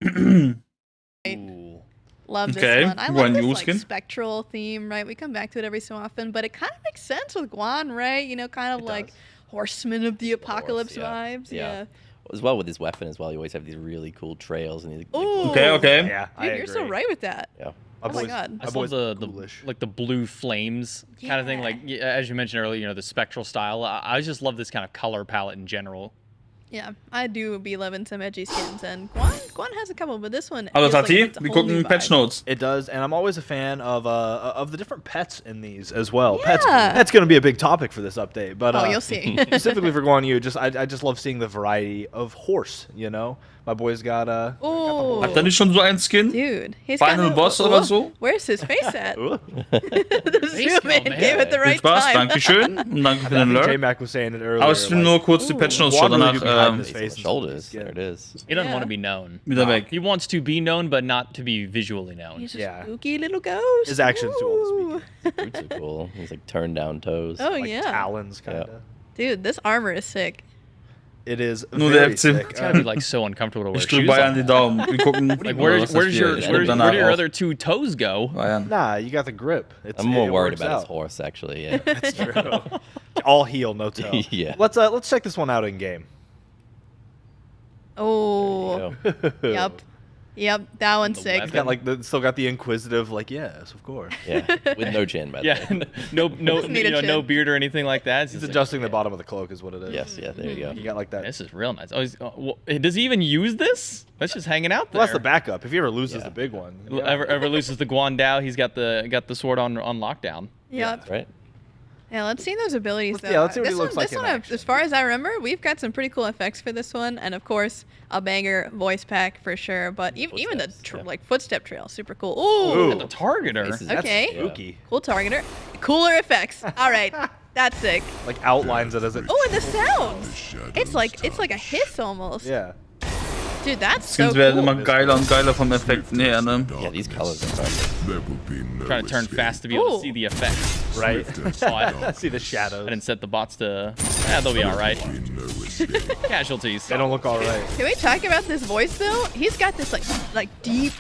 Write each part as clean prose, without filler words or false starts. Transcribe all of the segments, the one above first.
Ooh. Love this Okay, one. I Guan like this Yu like skin. spectral theme, right? We come back to it every so often, but it kind of makes sense with Guan, right? You know, kind of It like does. horsemen of the Just the horse, apocalypse yeah. vibes. Yeah. As well with his weapon as well. You always have these really cool trails and these. Ooh. Okay. Yeah, I Dude, agree. you're so right with that. Yeah. Oh my god. My I just boy's love ghoulish. the blue flames kind of thing. Like as you mentioned earlier, you know, the spectral style. I just love this kind of color palette in general. Yeah, I do be loving some edgy skins, and Guan has a couple, but this one. Also, feels like Tati, it's a we whole new gucken Patch vibe. Notes. It does, and I'm always a fan of the different pets in these as well. Yeah. Pets going to be a big topic for this update, but Oh, you'll see. specifically for Guan Yu, I just love seeing the variety of horse. You know, my boy's got Oh, Hat er nicht schon so ein Skin? dude, he's Final got a- Boss oh, oder so? Where's his face at? Ooh. The zoom in man. gave it the Viel right Spaß, time. Dankeschön. Und danke für den J Alert. Mac was saying it earlier. Aber ich will nur kurz die Patch Notes schauen, Guan really danach do be hiding his These face little in shoulders. some There of it these is. He doesn't Yeah. want to be known. wieder weg. He wants to be known, but not to be visually known. He's a Yeah. spooky little ghost. His action's too old to Ooh. Boots are cool. He's like turned down toes. Oh like yeah, talons, kind of. dude, this armor is sick. It is Nur der very FC. sick. It's gotta be like so uncomfortable to wear Ich drücke shoes Bayern on. die Daumen. Wir gucken, Like was das where's your hier? Ich where, guck where danach do your auf. other two toes go? Bayern. Nah, you got the grip. I'm more it worried works about his out. horse, actually. Yeah. That's true. All heel, no toe. Yeah. Let's check this one out in game. Oh, There you go. yep, that one's The sick. He's got like still got the inquisitive, like yes, of course. Yeah. With no chin, by the Yeah, way. no Doesn't need a no chin. beard or anything like that. It's He's just adjusting the bottom of the cloak, is what it is. Yes. Yeah. There you go. You got like that. This is real nice. Oh, does he even use this? That's just hanging out there. Well, that's the backup. If he ever loses Yeah. the big one, Ever loses the Guandao, he's got the sword on lockdown. Yep. Right. Yeah, let's see those abilities though. Let's see what this he looks like this in one, action. as far as I remember, we've got some pretty cool effects for this one, and of course, a banger voice pack for sure. But even the Footsteps, yeah. like footstep trail, super cool. Ooh, Ooh. The targeter. Faces. That's Okay. spooky. cool targeter, cooler effects. All right, that's sick. Like outlines it as it. Oh, and the sounds. It's like a hiss almost. Yeah. Dude, that's so Skins werden cool. immer geiler und geiler vom Effekt her, ne? Yeah. These colors are perfect. Trying to turn fast to be able Ooh. to see the effects. Right. Oh, I See the shadows. didn't set the bots to. Yeah, they'll be all right. Casualties. They don't look all right. Can we talk about this voice though? He's got this like deep.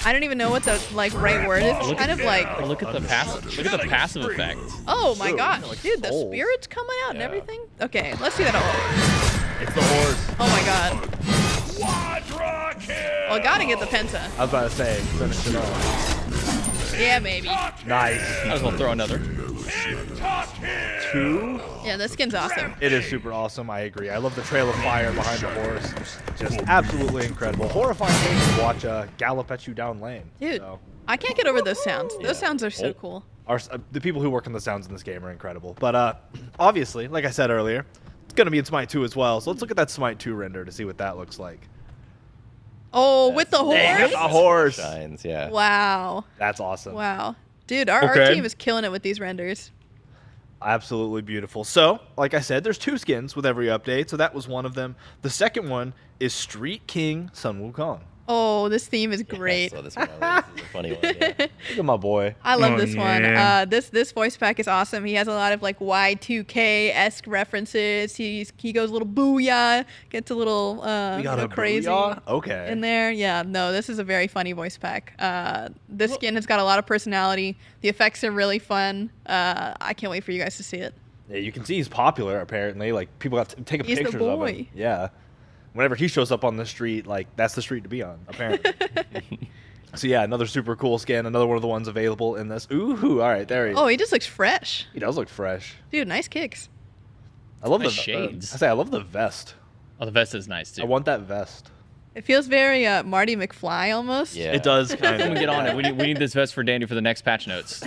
I don't even know what the like right word is. It's kind of like. Oh, look at the passive. Look at the passive effect. Oh my gosh, dude, the souls. spirits coming out and Yeah. everything. Okay, let's see that all. It's the horse. Oh my god. Well, gotta get the penta. I was about to say, finish it off. Yeah, baby. Nice. Might as well throw another. 2. Yeah, this skin's awesome. It is super awesome. I agree. I love the trail of fire behind the horse. Just absolutely incredible. Horrifying game to watch gallop at you down lane. Dude, So, I can't get over those sounds. Those sounds are so cool. the people who work on the sounds in this game are incredible. But obviously, like I said earlier, it's going to be in Smite 2 as well. So let's look at that Smite 2 render to see what that looks like. Oh, with the Dang, horse? it's a horse. Shines. Yeah. Wow. That's awesome. Wow. Dude, our Okay. team is killing it with these renders. Absolutely beautiful. So, like I said, there's 2 skins with every update. So that was one of them. The second one is Street King Sun Wukong. Oh, this theme is I great. saw this one. This is a funny one. Yeah. Look at my boy. I love Oh, this one. yeah. This voice pack is awesome. He has a lot of like Y2K-esque references. He goes a little booyah, gets a little We got a crazy booyah? Okay. in there. Yeah, no, this is a very funny voice pack. This skin has got a lot of personality. The effects are really fun. I can't wait for you guys to see it. Yeah, you can see he's popular apparently. Like people got to take He's the pictures of boy. him. Yeah. Whenever he shows up on the street, like that's the street to be on, apparently. So yeah, another super cool skin, another one of the ones available in this. Ooh, all right, there he is. Oh, he just looks fresh. He does look fresh. Dude, nice kicks. I love Nice the shades. I say I love the vest. Oh, the vest is nice too. I want that vest. It feels very Marty McFly almost. Yeah. It does kind Someone of get on it. We need this vest for Dandy for the next patch notes.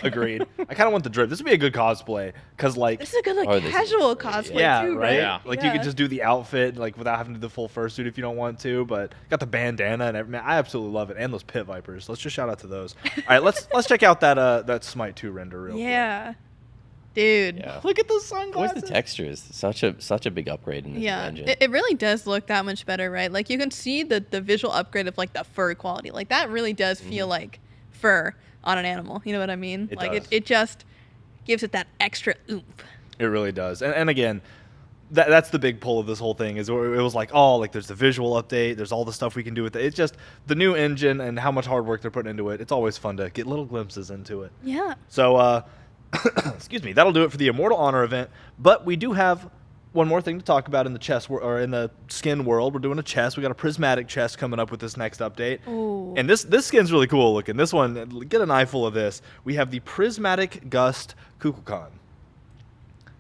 Agreed. I kind of want the drip. This would be a good cosplay because like This is a good like Oh, this is casual great, cosplay yeah, too, right? Yeah. Like you could just do the outfit like without having to do the full fursuit if you don't want to, but got the bandana and everything. Man, I absolutely love it. And those pit vipers. Let's just shout out to those. All right, let's check out that Smite 2 render real quick. Yeah. Dude. Yeah. Look at the Where's sunglasses. the textures? Such a big upgrade in this Yeah, engine. it really does look that much better, right? Like you can see the visual upgrade of like the fur quality. Like that really does feel like fur on an animal. You know what I mean? It like does. it just gives it that extra oomph. It really does. And again, that's the big pull of this whole thing. Is it was like, oh, like there's the visual update, there's all the stuff we can do with it. It's just the new engine and how much hard work they're putting into it. It's always fun to get little glimpses into it. Yeah. So, excuse me, that'll do it for the Immortal Honor event. But we do have one more thing to talk about in the chest or in the skin world. We're doing a chest. We got a prismatic chest coming up with this next update. Ooh. And this skin's really cool looking. This one, get an eyeful of this. We have the Prismatic Gust Kukulkan.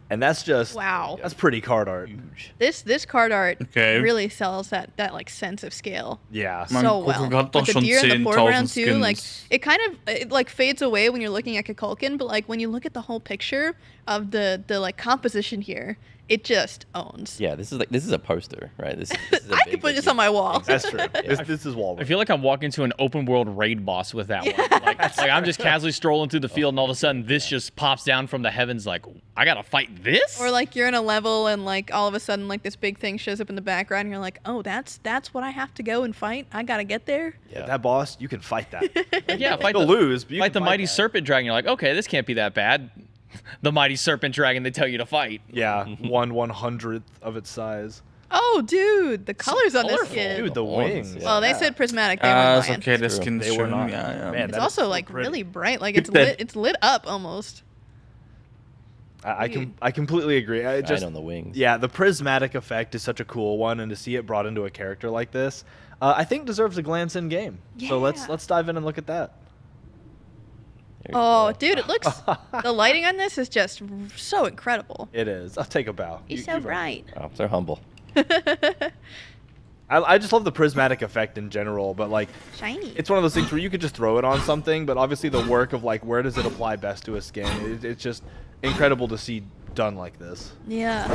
And that's just Wow. That's pretty card art. Huge. This card art Okay. really sells that like sense of scale Yeah. Man, so well. Kukulkan hat doch Like the schon deer in the 10.000 foreground too, like skins. it kind of it like fades away when you're looking at Kukulkan, but like when you look at the whole picture of the like composition here, it just owns. Yeah, this is a poster, right? This is a I big, could put like, this on my wall. That's true. This is wall. I feel like I'm walking to an open world raid boss with that one. Like I'm just casually strolling through the field, and all of a sudden this just pops down from the heavens. Like I gotta fight this. Or like you're in a level and like all of a sudden like this big thing shows up in the background and you're like, oh, that's what I have to go and fight. I gotta get there. Yeah. That boss, you can fight that. Like, yeah, fight You'll the lose, but you fight can the fight mighty that. serpent dragon. You're like, okay, this can't be that bad. The mighty serpent dragon they tell you to fight. Yeah, 1/100th of its size. Oh, dude, the colors on this colorful. skin. Dude, the Horns, wings. yeah. Well, they said prismatic. They weren't Ist lying. okay, das True. Skin They ist were schön. not. Ja, ja. Man, It's that is also so like pretty. really bright. Like Gibt it's der- lit. It's lit up almost. I completely agree. I Shine just on the wings. yeah, the prismatic effect is such a cool one, and to see it brought into a character like this, I think deserves a glance in game. So Yeah. let's dive in and look at that. There you Oh, go. dude, it looks. The lighting on this is just so incredible. It is. I'll take a bow. It's You- so you've earned bright. Wow, they're humble. I just love the prismatic effect in general, but like Shiny. it's one of those things where you could just throw it on something, but obviously the work of like where does it apply best to a skin? It's just incredible to see done like this, Yeah.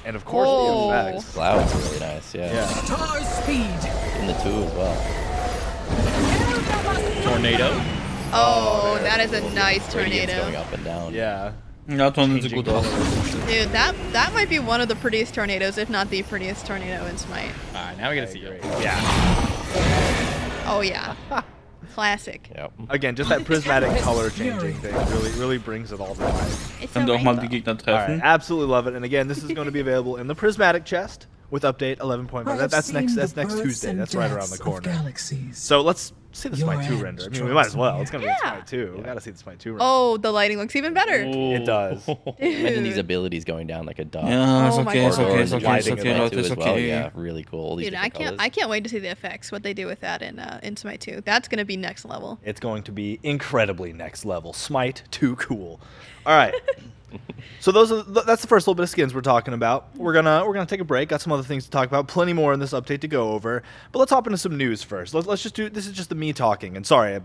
and of course Oh. the effects. Clouds are really nice. Yeah. Yeah. Star speed. In the two as well. Tornado. Oh, that is a nice Radiance going tornado. up and down. Yeah. Ja, dann sind sie Changing gut aus. Dude, that might be one of the prettiest tornadoes, if not the prettiest tornado in Smite. All right, now we gotta see Great. it. Yeah. Oh yeah. Classic. Yep. Again, just that prismatic color changing thing really brings it all to life. It's Können a wir auch mal rainbow. die Gegner All right, treffen. absolutely love it. And again, this is going to be available in the prismatic chest with update 11.5. That's next Tuesday. That's right around the corner. Galaxies. So let's see the Your Smite 2 edge render. I mean, we might as well. It's going to be Yeah. Smite 2. We got to see the Smite 2 render. Oh, the lighting looks even better. It does. Imagine these Dude. abilities going down like a dot. Ja, ist Oh my okay, ist God. okay, ist Or okay, ist lighting okay, it up Leute, too ist as well. okay. Yeah, really cool. All these Dude, I different can't colors. wait to see the effects. What they do with that in Smite 2. That's gonna be next level. It's going to be incredibly next level. Smite 2 cool. All right. So that's the first little bit of skins we're talking about. We're gonna take a break. Got some other things to talk about. Plenty more in this update to go over. But let's hop into some news first. Let's just do. This is just the me talking. And sorry,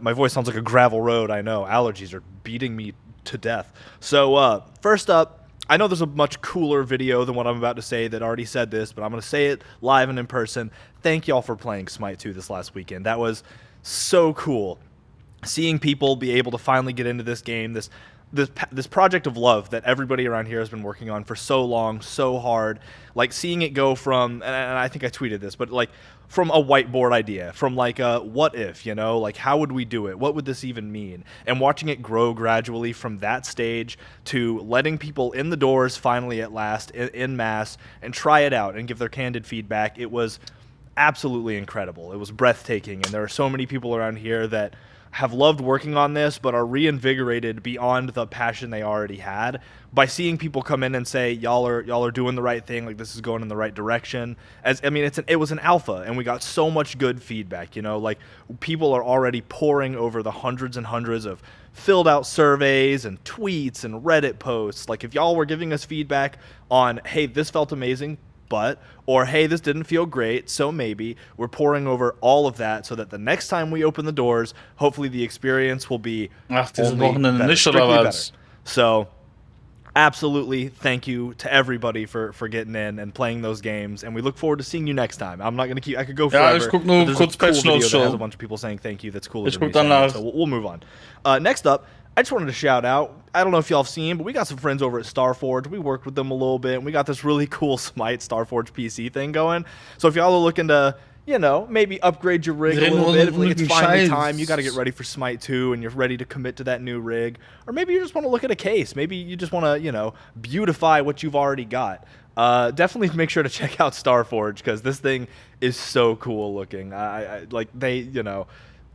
my voice sounds like a gravel road. I know allergies are beating me to death. So first up, I know there's a much cooler video than what I'm about to say that already said this, but I'm gonna say it live and in person. Thank y'all for playing Smite 2 this last weekend. That was so cool. Seeing people be able to finally get into this game, this project of love that everybody around here has been working on for so long, so hard, like seeing it go from, and I think I tweeted this, but like from a whiteboard idea, from like a what if, you know, like how would we do it? What would this even mean? And watching it grow gradually from that stage to letting people in the doors finally at last in mass and try it out and give their candid feedback. It was absolutely incredible. It was breathtaking. And there are so many people around here that have loved working on this, but are reinvigorated beyond the passion they already had by seeing people come in and say, y'all are doing the right thing. Like this is going in the right direction. It was an alpha, and we got so much good feedback. You know, like people are already poring over the hundreds and hundreds of filled out surveys and tweets and Reddit posts. Like if y'all were giving us feedback on, hey, this felt amazing, or hey, this didn't feel great, so maybe, we're pouring over all of that so that the next time we open the doors, hopefully the experience will be Ach, diese only Wochenende better, nicht, strictly oder better. was? So absolutely thank you to everybody for getting in and playing those games, and we look forward to seeing you next time. I'm not going to keep, I could go Ja, forever. ich guck nur but there's a kurz Patch cool Notes video that has schon. a bunch of people saying thank you. That's cooler Ich than me guck saying it, danach. so we'll move on. Next up, I just wanted to shout out, I don't know if y'all have seen, but we got some friends over at Starforge. We worked with them a little bit, and we got this really cool Smite Starforge PC thing going. So if y'all are looking to, you know, maybe upgrade your rig a little bit, if like, it's finally time, you got to get ready for Smite 2, and you're ready to commit to that new rig. Or maybe you just want to look at a case. Maybe you just want to, you know, beautify what you've already got. definitely make sure to check out Starforge because this thing is so cool looking. I like they,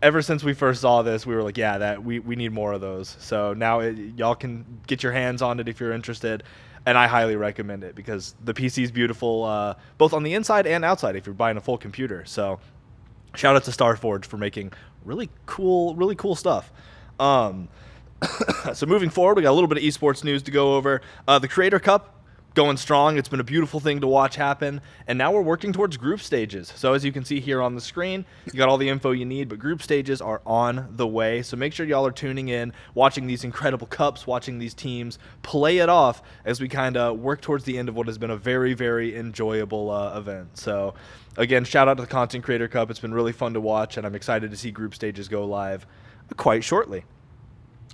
ever since we first saw this, we were like, yeah, that we need more of those. So now y'all can get your hands on it if you're interested, and I highly recommend it because the PC is beautiful, both on the inside and outside if you're buying a full computer. So shout out to Starforge for making really cool stuff. So moving forward, we got a little bit of esports news to go over. The Creator Cup going strong. It's been a beautiful thing to watch happen. And now we're working towards group stages. So as you can see here on the screen, you got all the info you need, but group stages are on the way. So make sure y'all are tuning in, watching these incredible cups, watching these teams play it off as we kind of work towards the end of what has been a very, very enjoyable event. So again, shout out to the Content Creator Cup. It's been really fun to watch, and I'm excited to see group stages go live quite shortly.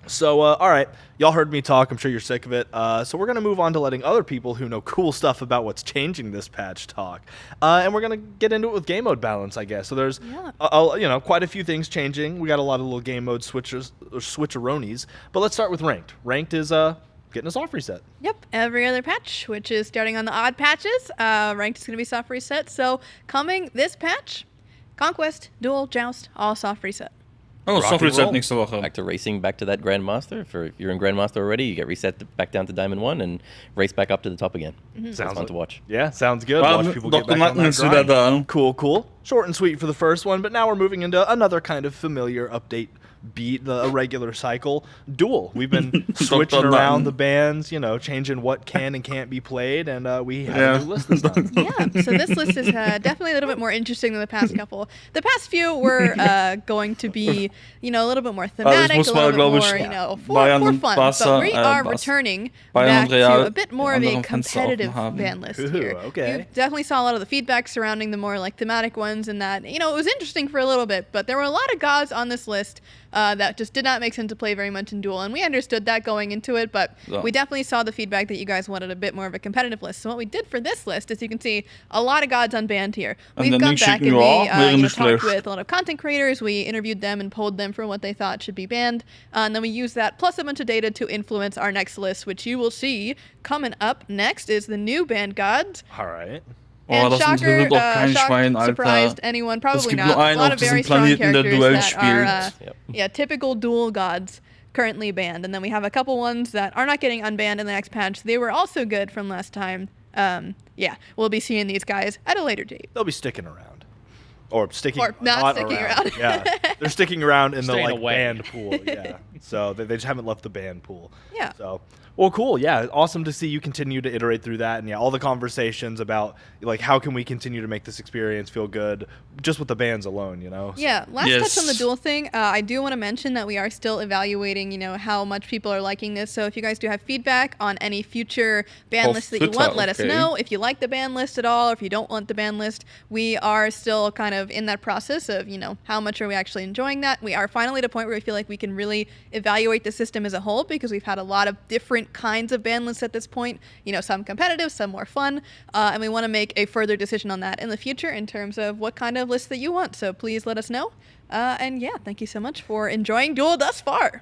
So, all right, y'all heard me talk. I'm sure you're sick of it. So we're going to move on to letting other people who know cool stuff about what's changing this patch talk. And we're going to get into it with game mode balance, I guess. So there's, quite a few things changing. We got a lot of little game mode switcheroonies. But let's start with ranked. Ranked is getting a soft reset. Yep, every other patch, which is starting on the odd patches. Ranked is going to be soft reset. So coming this patch, Conquest, Duel, Joust, all soft reset. Oh, Rock soft and reset roll. nächste Woche. Back to racing, back to that Grandmaster. If you're in Grandmaster already, you get reset back down to Diamond 1 and race back up to the top again. Sounds fun like- to watch. Yeah, sounds good. Well, Watch people get Dr. back on Nacken that is wieder grind. da. Cool. Short and sweet for the first one, but now we're moving into another kind of familiar update beat, a regular cycle. Duel. We've been switching Dr. around Nacken. the bands, changing what can and can't be played, and we have a new list this time. Yeah, so this list is definitely a little bit more interesting than the past couple. The past few were going to be, a little bit more thematic, muss a mal, little bit glaub more, ich, for Bayern fun. und Barca, But we are Barca- returning Bayern back und Real to a bit more of a die anderen Fenster competitive offen haben. ban list Ooh, here. okay. You definitely saw a lot of the feedback surrounding the more like thematic ones, and that it was interesting for a little bit. But there were a lot of gods on this list that just did not make sense to play very much in Duel, and we understood that going into it. But So. we definitely saw the feedback that you guys wanted a bit more of a competitive list. So what we did for this list, as you can see, a lot of gods unbanned here. And We've then gone you back should and go we off, we're talked schlecht. with a lot of content creators. We interviewed them and polled them for what they thought should be banned. And then we used that plus a bunch of data to influence our next list, which you will see coming up next is the new banned gods. All right. And das shocker, interessiert doch kein shocked, Schwein, Alter. surprised anyone, Es probably gibt not. nur A einen lot auf of diesem very strong Planeten, der characters Duell that are spielt. typical dual gods currently banned. And then we have a couple ones that are not getting unbanned in the next patch. They were also good from last time. We'll be seeing these guys at a later date. They'll be sticking around. Or sticking Or not sticking around. Yeah. They're sticking around in the Staying away. band pool. Yeah. So they just haven't left the band pool. Yeah. So well, cool. Yeah, awesome to see you continue to iterate through that, and all the conversations about how can we continue to make this experience feel good, just with the bands alone. So. Yeah, last Yes. touch on the duel thing. I do want to mention that we are still evaluating, how much people are liking this. So if you guys do have feedback on any future ban Auf lists that you Twitter, want, let us okay. know. If you like the ban list at all, or if you don't want the ban list, we are still kind of in that process of, how much are we actually enjoying that. We are finally at a point where we feel like we can really evaluate the system as a whole because we've had a lot of different kinds of ban lists at this point. Some competitive, some more fun, and we want to make a further decision on that in the future in terms of what kind of list that you want. So please let us know. And thank you so much for enjoying Duel thus far.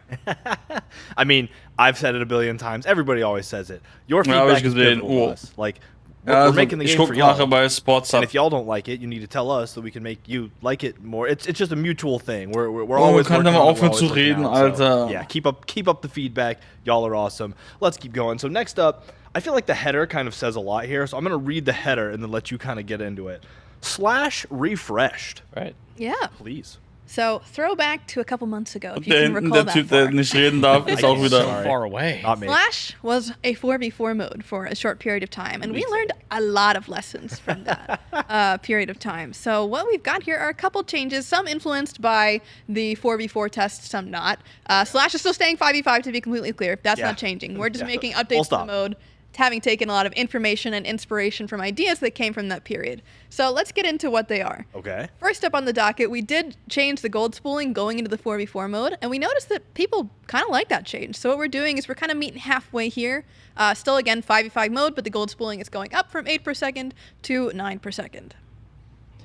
I mean, I've said it a billion times. Everybody always says it. Your Ja, hab ich feedback is gesehen. pivotal to Oh. us. Like, Ja, we're also, making the ich game for guck y'all. nachher bei Sports And Hub. if y'all don't like it, you need to tell us so we can make you like it more. It's just a mutual thing. We're Oh, always kann working der mal on it, we're aufhören always zu working reden, out. So, Alter. yeah, keep up the feedback. Y'all are awesome. Let's keep going. So next up, I feel like the header kind of says a lot here. So I'm gonna read the header and then let you kind of get into it. /refreshed, Right. Yeah. please. So throwback to a couple months ago, if you Der can hinten, recall der that Typ, der far. nicht reden darf, ist auch So wieder. sorry. Far away. Not me. Slash was a 4v4 mode for a short period of time, and we learned a lot of lessons from that period of time. So what we've got here are a couple changes, some influenced by the 4v4 test, some not. Slash is still staying 5v5 to be completely clear. That's Yeah. not changing. We're just Yeah. making Full updates to stop. the mode, having taken a lot of information and inspiration from ideas that came from that period. So let's get into what they are. Okay. First up on the docket, we did change the gold spooling going into the 4v4 mode, and we noticed that people kind of like that change. So what we're doing is we're kind of meeting halfway here. Still, again, 5v5 mode, but the gold spooling is going up from 8 per second to 9 per second.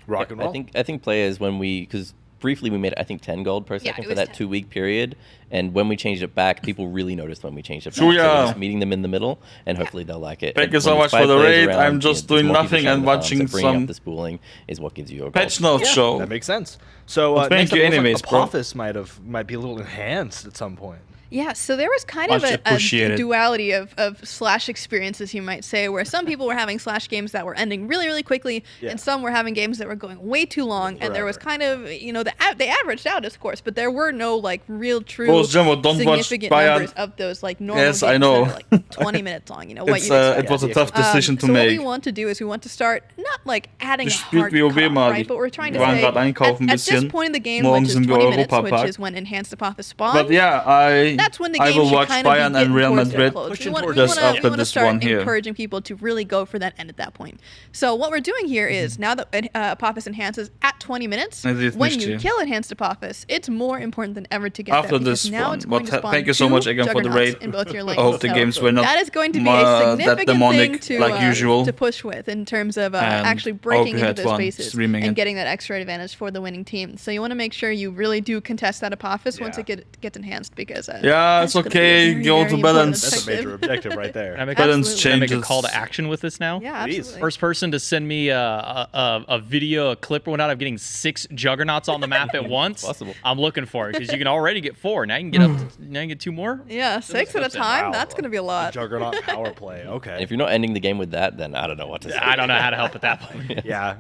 Rock and roll. I think players, when because briefly we made I think 10 gold per Yeah, second it for was that 10. 2 week period, and when we changed it back, people really noticed when we changed it back. Sure, So yeah. we're just meeting them in the middle, and hopefully they'll like it. Thank And you so when much there's for the 5 players raid. around, I'm just there's doing more people nothing showing and the farm, watching so bringing some up the spooling is what gives you a gold. patch notes show. That makes sense. So Well, thank next up, you it looks like anyways, bro. Apophis might be a little enhanced at some point. Yeah, so there was kind Much of a appreciated. duality of slash experiences, you might say, where some people were having slash games that were ending really, really quickly, Yeah. and some were having games that were going way too long. And there was Forever. kind of, you know, they averaged out, of course, but there were no like real, true, Bros, Jimbo, don't watch significant Bayern. numbers of those like normal Yes, games I know. that are like 20 minutes long. You know what It's, you expect. it was a tough Yeah. decision to so what make. we want to do is we want to start not like adding Wir a spielen hard WoW cutoff, mal. right? But we're trying to Wir waren say gerade einkaufen ein at this bisschen. point in the game, Morgen which is sind wir 20 minutes, Europapark. which is when Enhanced Apophis spawns. But yeah, That's when the I game will should watch kind of be Bayern and getting Real towards their Madrid close. Pushing We towards just want after to this start one here. encouraging people to really go for that end at that point. So what we're doing here is now that Apophis enhances at 20 minutes, Nee, die ist when nicht you hier. kill Enhanced Apophis, it's more important than ever to get After that, because this now one. it's going But to spawn thank you so much 2 again for the juggernauts raid. in both your I lanes. hope the So games were not that is going to be a that significant demonic thing like usual. to push with in terms of And actually I hope breaking you into had those fun spaces streaming and it. getting that extra advantage for the winning team. So you want to make sure you really do contest that Apophis once Yeah. it gets enhanced, because Yeah, it's that's gonna be a okay. very, Go very to important balance. That's a objective. major objective right Can I there. make, Balance Absolutely. can I make a changes. call to action with this now? Yeah, Please. absolutely. First person to send me a video, a clip or whatnot of getting 6 juggernauts on the map at once. Possible. I'm looking for it because you can already get 4. Now you can get up. Now you can get 2 more. Yeah, 6 at a time. Wow. That's gonna be a lot. Juggernaut power play. And Okay. if you're not ending the game with that, then I don't know what to say. I don't know how to help at that point. Yeah.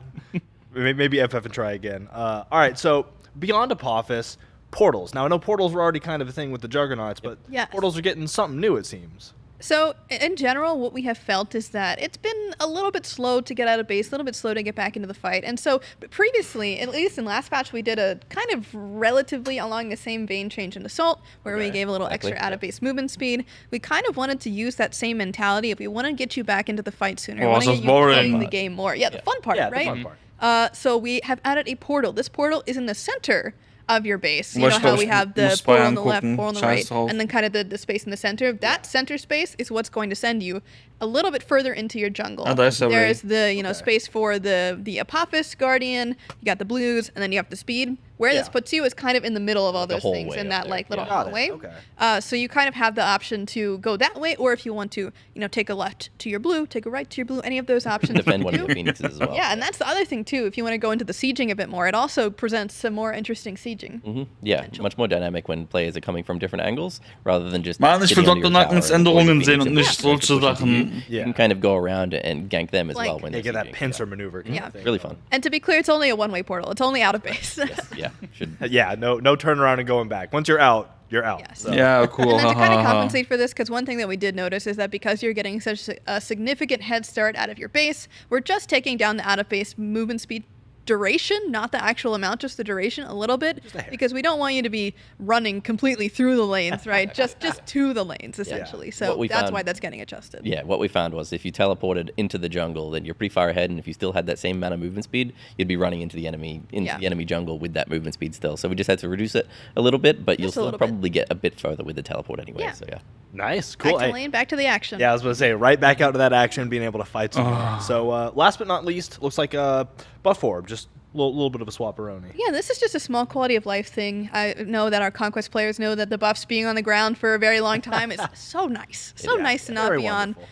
Maybe FF and try again. All right. So beyond Apophis, portals. Now I know portals were already kind of a thing with the Juggernauts, but Yes. portals are getting something new. It seems. So in general, what we have felt is that it's been a little bit slow to get out of base, a little bit slow to get back into the fight. And so previously, at least in last patch, we did a kind of relatively along the same vein change in Assault, where we Okay. gave a little Exactly, extra out of base movement speed. We kind of wanted to use that same mentality. If we want to get you back into the fight sooner, we Oh, want to so get you boring. playing the game more. Yeah, the fun part, Yeah, right? the fun part. So we have added a portal. This portal is in the center of your base. You Was know how das- we have the muss portal Bayern on the left, gucken. portal on the Scheiß right, drauf. and then kind of the space in the center. That center space is what's going to send you a little bit further into your jungle. Ah, da ist er There's way. the Okay. space for the Apophis Guardian. You got the blues, and then you have the speed. Where this Yeah. puts you is kind of in the middle of all The those things hallway in up that there, like little yeah. Got it, hallway. okay. So you kind of have the option to go that way, or if you want to, take a left to your blue, take a right to your blue. Any of those options. Defend you one can of do. your phoenixes as well. Yeah, and that's the other thing too. If you want to go into the sieging a bit more, it also presents some more interesting sieging. Yeah, much more dynamic when players are coming from different angles rather than just. Mann, ich will sitting Dr. under your Nackens tower and Änderungen avoiding sehen und Phoenix nicht and push solche into you. Sachen. You Yeah. can kind of go around and gank them as Like- well when They they're get that sieging, pincer yeah. maneuver. Kind Yeah. of thing. Really fun. And to be clear, it's only a one-way portal. It's only out of base. Yeah, should. Yeah. No turnaround and going back. Once you're out, you're out. Yes. So. Yeah, cool. And then to kind of hahaha. compensate for this, because one thing that we did notice is that because you're getting such a significant head start out of your base, we're just taking down the out of base movement speed duration, not the actual amount, just the duration a little bit, a hair. because we don't want you to be running completely through the lanes, right? just to the lanes essentially. So What we that's found- why that's getting adjusted. Yeah, what we found was if you teleported into the jungle, then you're pretty far ahead, and if you still had that same amount of movement speed, you'd be running into the enemy Yeah. the enemy jungle with that movement speed still. So we just had to reduce it a little bit, but you'll Just a still little bit. probably get a bit further with the teleport anyway. Yeah. So yeah. Nice. Back Cool. to Hey, lane, back to the action. yeah, I was going to say, right back out to that action, being able to fight someone. So last but not least, looks like buff orb, just a little bit of a swapperoni. Yeah, this is just a small quality of life thing. I know that our Conquest players know that the buffs being on the ground for a very long time is so nice. So Yeah, nice to not very be on wonderful.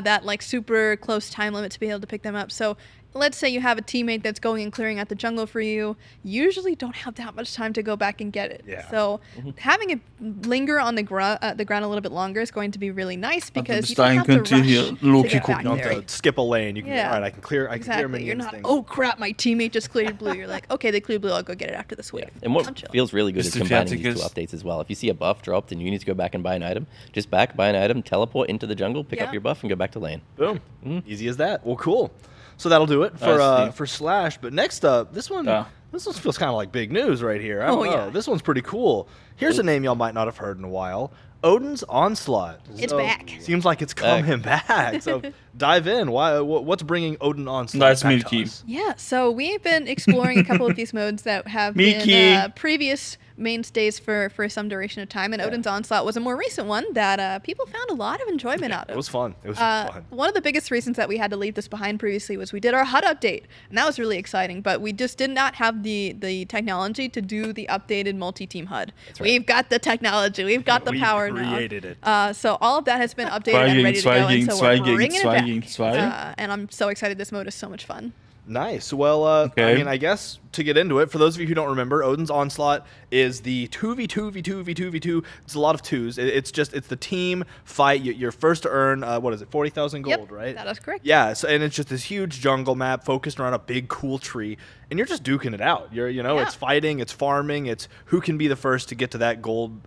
that like super close time limit to be able to pick them up. So let's say you have a teammate that's going and clearing out the jungle for you. You usually don't have that much time to go back and get it. Yeah. So having it linger on the ground a little bit longer is going to be really nice, because bis you don't dahin have to könnt ihr rush hier to Loki get back gucken. You don't there. have to skip a lane. You can, Yeah. all right, I can clear Exactly. minions. You're not, things. oh crap, my teammate just cleared blue. You're like, okay, they cleared blue. I'll go get it after this wave. And what I'm chill. feels really good Bis is die combining fertig these two ist. updates as well. If you see a buff dropped and you need to go back and buy an item, just buy an item, teleport into the jungle, pick Yeah. up your buff, and go back to lane. Boom. Easy as that. Well, cool. So that'll do it I see. for Slash. But next up, this one Yeah. feels kind of like big news right here. I don't Oh, know. yeah. This one's pretty cool. Here's a name y'all might not have heard in a while. Odin's Onslaught. It's back. Seems like it's coming back. So dive in. What's bringing Odin Onslaught That's back to Milky. us? Yeah, so we've been exploring a couple of these modes that have Mickey. been previous mainstays for some duration of time, and Odin's Onslaught was a more recent one that people found a lot of enjoyment out of. It was fun. It was fun. One of the biggest reasons that we had to leave this behind previously was we did our HUD update, and that was really exciting, but we just did not have the technology to do the updated multi-team HUD. That's right. We've got the technology. We've got the We've power created it. So all of that has been updated and ready to go. And so we're bringing it back. And I'm so excited. This mode is so much fun. Nice. Well, I mean, I guess to get into it, for those of you who don't remember, Odin's Onslaught is the 2v2v2v2v2. It's a lot of twos. It's the team fight. You're first to earn, what is it, 40,000 gold, right? That is correct. Yeah, so, and it's just this huge jungle map focused around a big, cool tree, and you're just duking it out. It's fighting, it's farming, it's who can be the first to get to that gold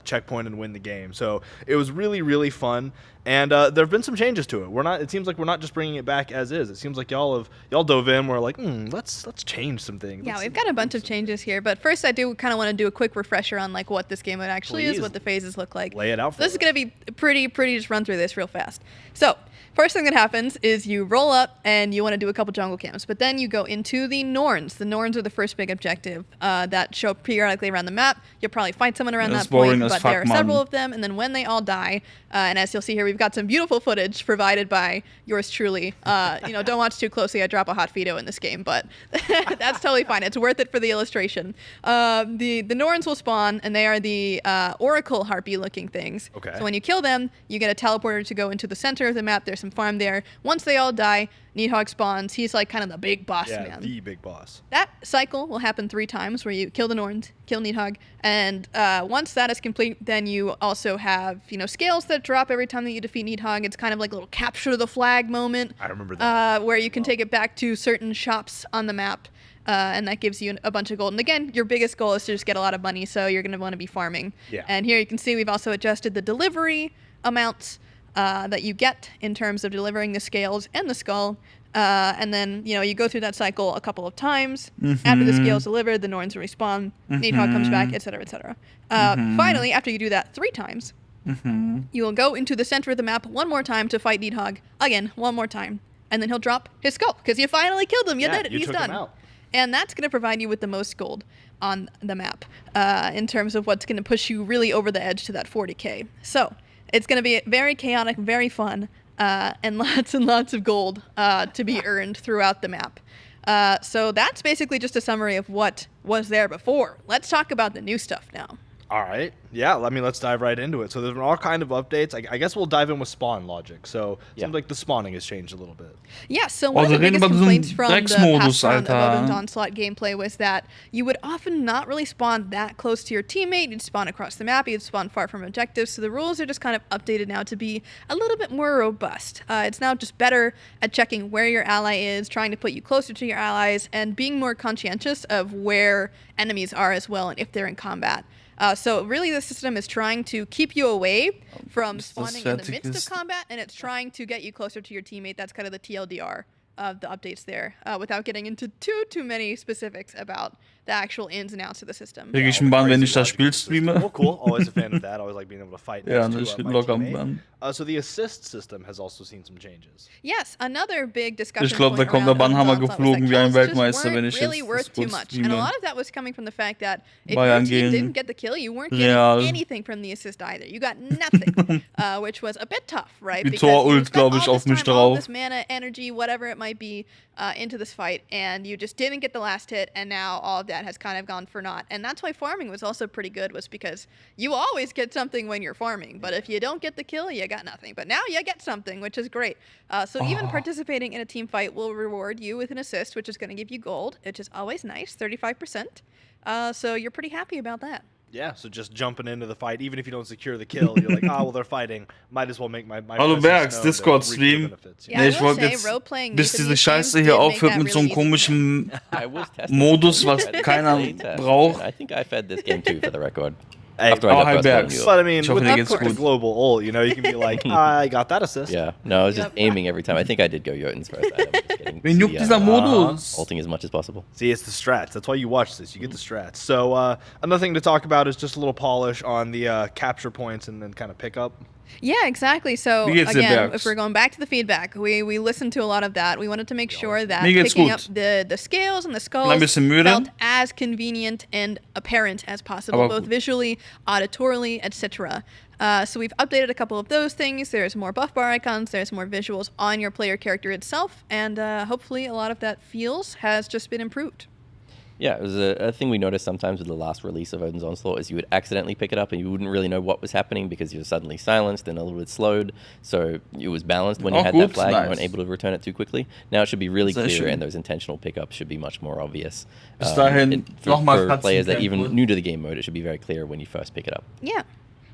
checkpoint and win the game. So it was really, really fun. And there have been some changes to it. It seems like we're not just bringing it back as is. It seems like y'all dove in. We're like, let's change some things. Yeah, we've got a bunch of changes here. But first, I do kind of want to do a quick refresher on like what this game mode actually is, what the phases look like. Lay it out for This is going to be pretty. Just run through this real fast. So first thing that happens is you roll up and you want to do a couple jungle camps, but then you go into the Norns. The Norns are the first big objective that show up periodically around the map. You'll probably fight someone around that point, but there are several of them. And then when they all die, and as you'll see here, we've got some beautiful footage provided by yours truly. Don't watch too closely. I drop a hot Fido in this game, but that's totally fine. It's worth it for the illustration. The Norns will spawn, and they are the Oracle Harpy-looking things. Okay. So when you kill them, you get a teleporter to go into the center of the map. There's some farm there. Once they all die, Needhog spawns. He's like kind of the big boss man. Yeah, the big boss. That cycle will happen 3 times where you kill the Norns, kill Needhog, and once that is complete, then you also have, scales that drop every time that you defeat Needhog. It's kind of like a little capture the flag moment. I remember that. Where you can take it back to certain shops on the map, and that gives you a bunch of gold. And again, your biggest goal is to just get a lot of money, so you're going to want to be farming. Yeah. And here you can see we've also adjusted the delivery amounts that you get in terms of delivering the scales and the skull. And then, you go through that cycle a couple of times. After the scale's delivered, the Norns respawn, Needhog comes back, etc., etc. Finally, after you do that 3 times, you will go into the center of the map one more time to fight Needhog. Again, one more time. And then he'll drop his skull, because you finally killed him. You did it. He's done. Him out. And that's going to provide you with the most gold on the map in terms of what's going to push you really over the edge to that 40k. So it's going to be very chaotic, very fun, and lots of gold to be earned throughout the map. So that's basically just a summary of what was there before. Let's talk about the new stuff now. All right. Yeah, let's dive right into it. So there's been all kind of updates. I guess we'll dive in with spawn logic. So it seems like the spawning has changed a little bit. Yeah, so one of the biggest complaints from the past round of Odin's Onslaught gameplay was that you would often not really spawn that close to your teammate. You'd spawn across the map. You'd spawn far from objectives. So the rules are just kind of updated now to be a little bit more robust. It's now just better at checking where your ally is, trying to put you closer to your allies, and being more conscientious of where enemies are as well and if they're in combat. So really the system is trying to keep you away from spawning in the midst of combat, and it's trying to get you closer to your teammate. That's kind of the TLDR of the updates there, without getting into too many specifics about the actual ins and outs of the system. Krieg ich einen Bann, wenn ich das Spiel streame? Well, cool. Always a fan of that. Always like being able to fight Ja, next das to steht my locker am teammate. Bann. So the assist system has also seen some changes. Yes, another big discussion. Ich glaube, da point kommt der around Bannhammer Odin's Onslaught was geflogen wie ein kills just Weltmeister, wenn weren't ich really jetzt worth das too kurz much. And a streame. lot of that was coming from the fact that if Bei your team Angehen. didn't get the kill, you weren't getting Real. anything from the assist either. You got nothing, which was a bit tough, right? Die Because you Tor-Ult, spent glaube all ich, this auf mich time, all drauf. this mana, energy, whatever it might be, into this fight, and you just didn't get the last hit, and now all of that has kind of gone for naught. And that's why farming was also pretty good, was because you always get something when you're farming, but if you don't get the kill, you got nothing. But now you get something, which is great. So even participating in a team fight will reward you with an assist, which is going to give you gold, which is always nice, 35%. So you're pretty happy about that. Yeah, so just jumping into the fight, even if you don't secure the kill, you're like, well, they're fighting. Might as well make my Hallo presence Bergs, known to Discord-Stream. reap the benefits. Yeah, Nee, I ich will wollte say, jetzt, role-playing bis use of diese these Scheiße games hier did make aufhört that mit so einem really easy. komischen I was testing Modus, it. was I keiner played test, braucht. and I think I fed this game too, for the record. Hey, After I got hi, frustrated Bergs. with you. But I mean, Ich hoffe, with, dir geht's with the gut. global ult, you can be like, I got that assist. Yeah, no, I was just Yep. aiming every time. I think I did go Jotun's first. I was just getting Wen juckt dieser Modus? ulting as much as possible. See, it's the strats. That's why you watch this. You get the strats. So another thing to talk about is just a little polish on the capture points and then kind of pick up. Yeah, exactly. So Wie geht's dir, again, Bergs? if we're going back to the feedback, we listened to a lot of that. We wanted to make sure that Mir geht's picking gut. up the scales and the Ein skulls bisschen müde. felt as convenient and apparent as possible, Aber both gut. visually, auditorily, etc. So we've updated a couple of those things. There's more buff bar icons. There's more visuals on your player character itself, and hopefully a lot of that feels has just been improved. Yeah, it was a thing we noticed sometimes with the last release of Odin's Onslaught is you would accidentally pick it up and you wouldn't really know what was happening because you were suddenly silenced and a little bit slowed. So it was balanced when you Oh, had good, that flag. nice. You weren't able to return it too quickly. Now it should be really Sehr clear schön. and those intentional pickups should be much more obvious. Bis dahin nochmal for players that Cutscene even Tempo. new to the game mode, it should be very clear when you first pick it up. Yeah.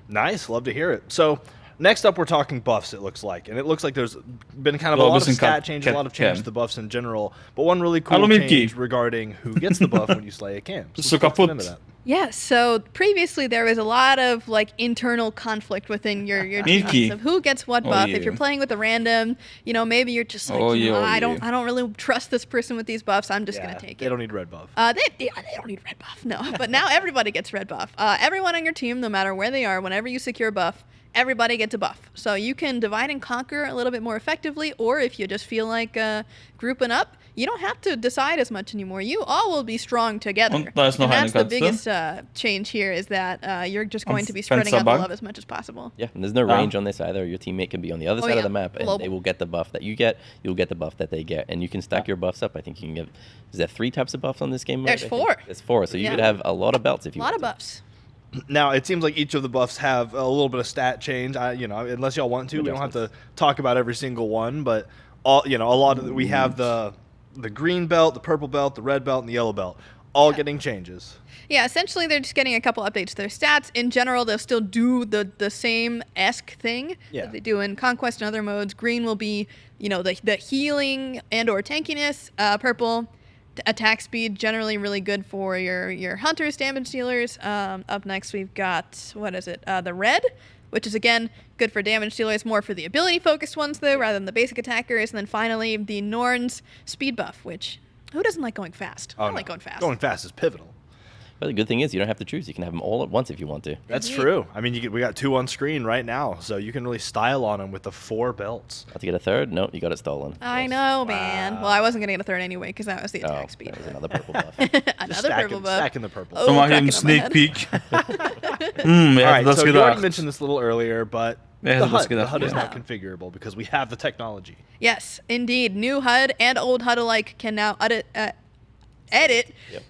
Nice, love to hear it. So next up, we're talking buffs. It looks like, and it looks like there's been kind of a Well, lot of listen, stat changes, a lot of changes Cam. to the buffs in general. But one really cool Hallo, Milky. change regarding who gets the buff when you slay a camp. Bist du let's get kaputt? into that. Yeah, so previously there was a lot of like internal conflict within your Milky. teammates of who gets what Oh, buff. yeah. If you're playing with a random, maybe you're just like, Oh, you know, yeah, I yeah. don't really trust this person with these buffs. I'm just Yeah, gonna take they it. don't need red buff. They don't need red buff, no. But now everybody gets red buff. Everyone on your team, no matter where they are, whenever you secure a buff, everybody gets a buff. So you can divide and conquer a little bit more effectively, or if you just feel like grouping up, you don't have to decide as much anymore. You all will be strong together. Und da ist noch And eine that's the Katze. biggest change here is that you're just going to be spreading out the Fensterbug. love as much as possible. Yeah, and there's no Ah. range on this either. Your teammate can be on the other Oh, side yeah. of the map, and Global. they will get the buff that you get. You'll get the buff that they get, and you can stack your buffs up. I think you can get. Is there 3 types of buffs on this game mode? There's I think? 4. There's 4, so you Yeah. could have a lot of belts if A you lot of want to. buffs. Now it seems like each of the buffs have a little bit of stat change. Unless y'all want to, we don't have to talk about every single one, but a lot of we have the green belt, the purple belt, the red belt, and the yellow belt, all getting changes. Yeah, essentially they're just getting a couple updates to their stats. In general, they'll still do the same-esque thing Yeah. that they do in Conquest and other modes. Green will be, the healing and or tankiness. Purple, attack speed, generally really good for your hunters, damage dealers. Up next we've got, the red, which is again good for damage dealers, more for the ability-focused ones though, rather than the basic attackers. And then finally the Norn's speed buff, which who doesn't like going fast? I like going fast. Going fast is pivotal. But the good thing is you don't have to choose. You can have them all at once if you want to. That's Indeed. true. I mean, we got 2 on screen right now, so you can really style on them with the 4 belts. About to get a third? No, you got it stolen. I know, man. Well, I wasn't gonna get a third anyway because that was the attack speed. That was another purple buff. Another purple buff. Stacking the purple. Oh, So mal cracking eben on my Sneak head. Peek. Wer All hätte right, das so you already gedacht? mentioned this a little earlier, but Wer the hätte das HUD, the gedacht? HUD is Ja. now configurable because we have the technology. Yes, indeed. New HUD and old HUD alike can now edit Yep.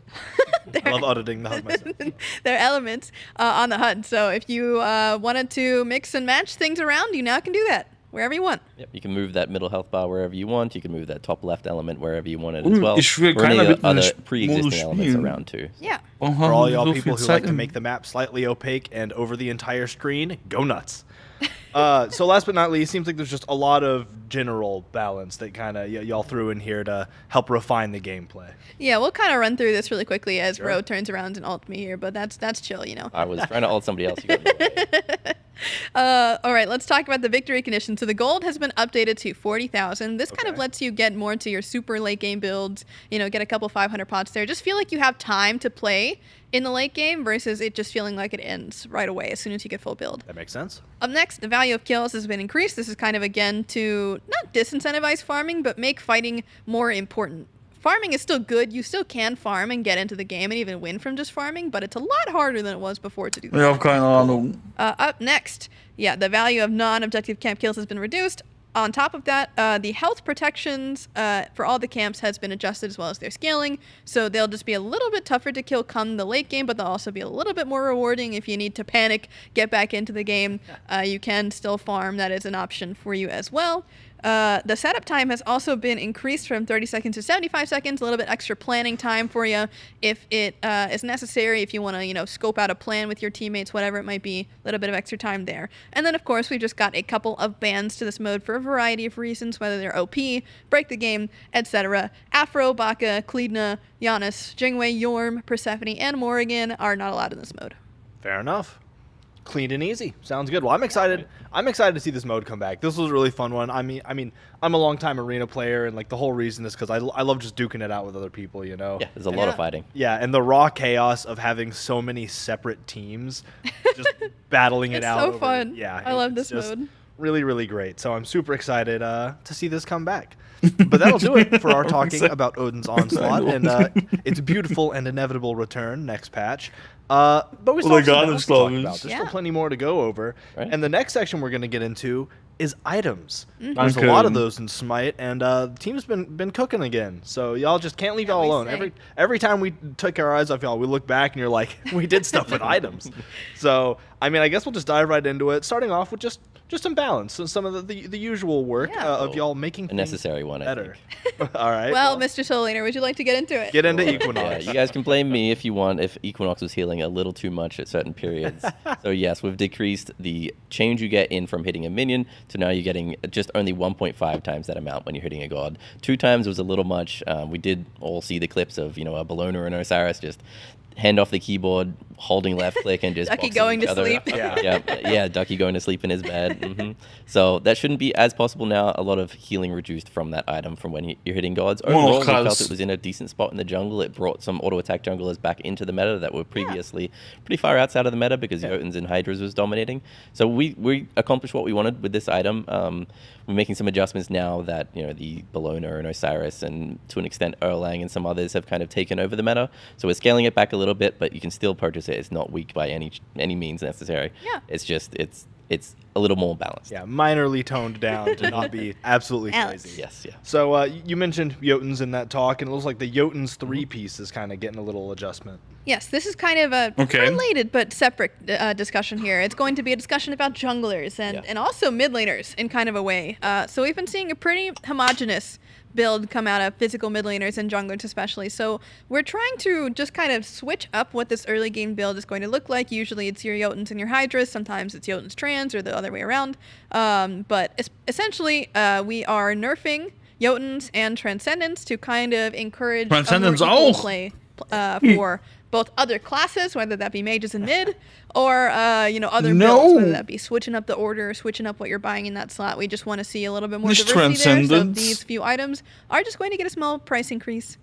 I love auditing the HUD myself. their elements on the HUD. So if you wanted to mix and match things around, you now can do that wherever you want. Yep. You can move that middle health bar wherever you want. You can move that top left element wherever you want it as well. Ich will or any keiner mit other meinem pre-existing Modus elements spielen. around too. Yeah. Warum For haben all wir y'all so people viel who Zeit like to im- make the map slightly opaque and over the entire screen, go nuts. So last but not least, seems like there's just a lot of general balance that kind of y'all threw in here to help refine the gameplay. Yeah, we'll kind of run through this really quickly as Sure. Ro turns around and ult me here, but that's chill, I was trying to ult somebody else. You got in the way. All right, let's talk about the victory condition. So the gold has been updated to 40,000. This kind of Okay. lets you get more into your super late game builds, get a couple 500 pots there. Just feel like you have time to play in the late game versus it just feeling like it ends right away as soon as you get full build. That makes sense. Up next, the value of kills has been increased. This is kind of, again, to not disincentivize farming, but make fighting more important. Farming is still good. You still can farm and get into the game and even win from just farming, but it's a lot harder than it was before to do that. Ich habe keine Ahnung. Up next, the value of non-objective camp kills has been reduced. On top of that, the health protections for all the camps has been adjusted as well as their scaling. So they'll just be a little bit tougher to kill come the late game, but they'll also be a little bit more rewarding if you need to panic, get back into the game. You can still farm. That is an option for you as well. The setup time has also been increased from 30 seconds to 75 seconds, a little bit extra planning time for you if it is necessary, if you want to, scope out a plan with your teammates, whatever it might be, a little bit of extra time there. And then, of course, we've just got a couple of bans to this mode for a variety of reasons, whether they're OP, break the game, etc. Afro, Baka, Kleedna, Giannis, Jingwei, Yorm, Persephone, and Morrigan are not allowed in this mode. Fair enough. Clean and easy. Sounds good. Well, I'm excited. I'm excited to see this mode come back. This was a really fun one. I mean, I'm a long-time arena player, and like the whole reason is because I love just duking it out with other people. Yeah, there's a lot of fighting. Yeah, and the raw chaos of having so many separate teams just battling it It's out. so over- fun. Yeah, I love it's this just mode. Really, really great. So I'm super excited to see this come back. But that'll do it for our talking about Odin's Onslaught and its beautiful and inevitable return next patch. But we still have something else to talk about. There's still plenty more to go over. Right. And the next section we're going to get into is items. There's a lot of those in Smite, and the team's been cooking again. So y'all just can't leave y'all alone. Every time we took our eyes off y'all, we look back and you're like, we did stuff with items. So, I mean, I guess we'll just dive right into it, starting off with just some balance, so some of the usual work of y'all making a necessary one better. All right. Well, Mr. Soliner, would you like to get into it? Get into Equinox. Yeah, you guys can blame me if you want if Equinox was healing a little too much at certain periods. So yes, we've decreased the change you get in from hitting a minion to now you're getting just only 1.5 times that amount when you're hitting a god. 2 times was a little much. We did all see the clips of a Bologna and Osiris just hand off the keyboard, holding left click, and just Ducky boxing going each to other. sleep. Yeah, Ducky going to sleep in his bed. So that shouldn't be as possible now. A lot of healing reduced from that item from when you're hitting gods. Overall, we felt it was in a decent spot in the jungle. It brought some auto attack junglers back into the meta that were previously pretty far outside of the meta because Jotuns and Hydras was dominating. So we accomplished what we wanted with this item. We're making some adjustments now that the Bologna and Osiris and to an extent Erlang and some others have kind of taken over the meta. So we're scaling it back a little bit, but you can still purchase it. It's not weak by any means necessary. Yeah. It's just it's a little more balanced. Yeah, minorly toned down to not be absolutely crazy. Yes, yeah. So you mentioned Jotuns in that talk, and it looks like the Jotuns 3 piece is kind of getting a little adjustment. Yes, this is kind of a related but separate discussion here. It's going to be a discussion about junglers and also mid laners in kind of a way. So we've been seeing a pretty homogenous build come out of physical mid laners and junglers especially. So we're trying to just kind of switch up what this early game build is going to look like. Usually it's your Jotuns and your Hydras. Sometimes it's Jotuns Trans or the other way around. But essentially we are nerfing Jotuns and Transcendents to kind of encourage a more equal play for both other classes, whether that be mages and mid, or other builds, whether that be switching up the order, switching up what you're buying in that slot. We just want to see a little bit more diversity there. So these few items are just going to get a small price increase,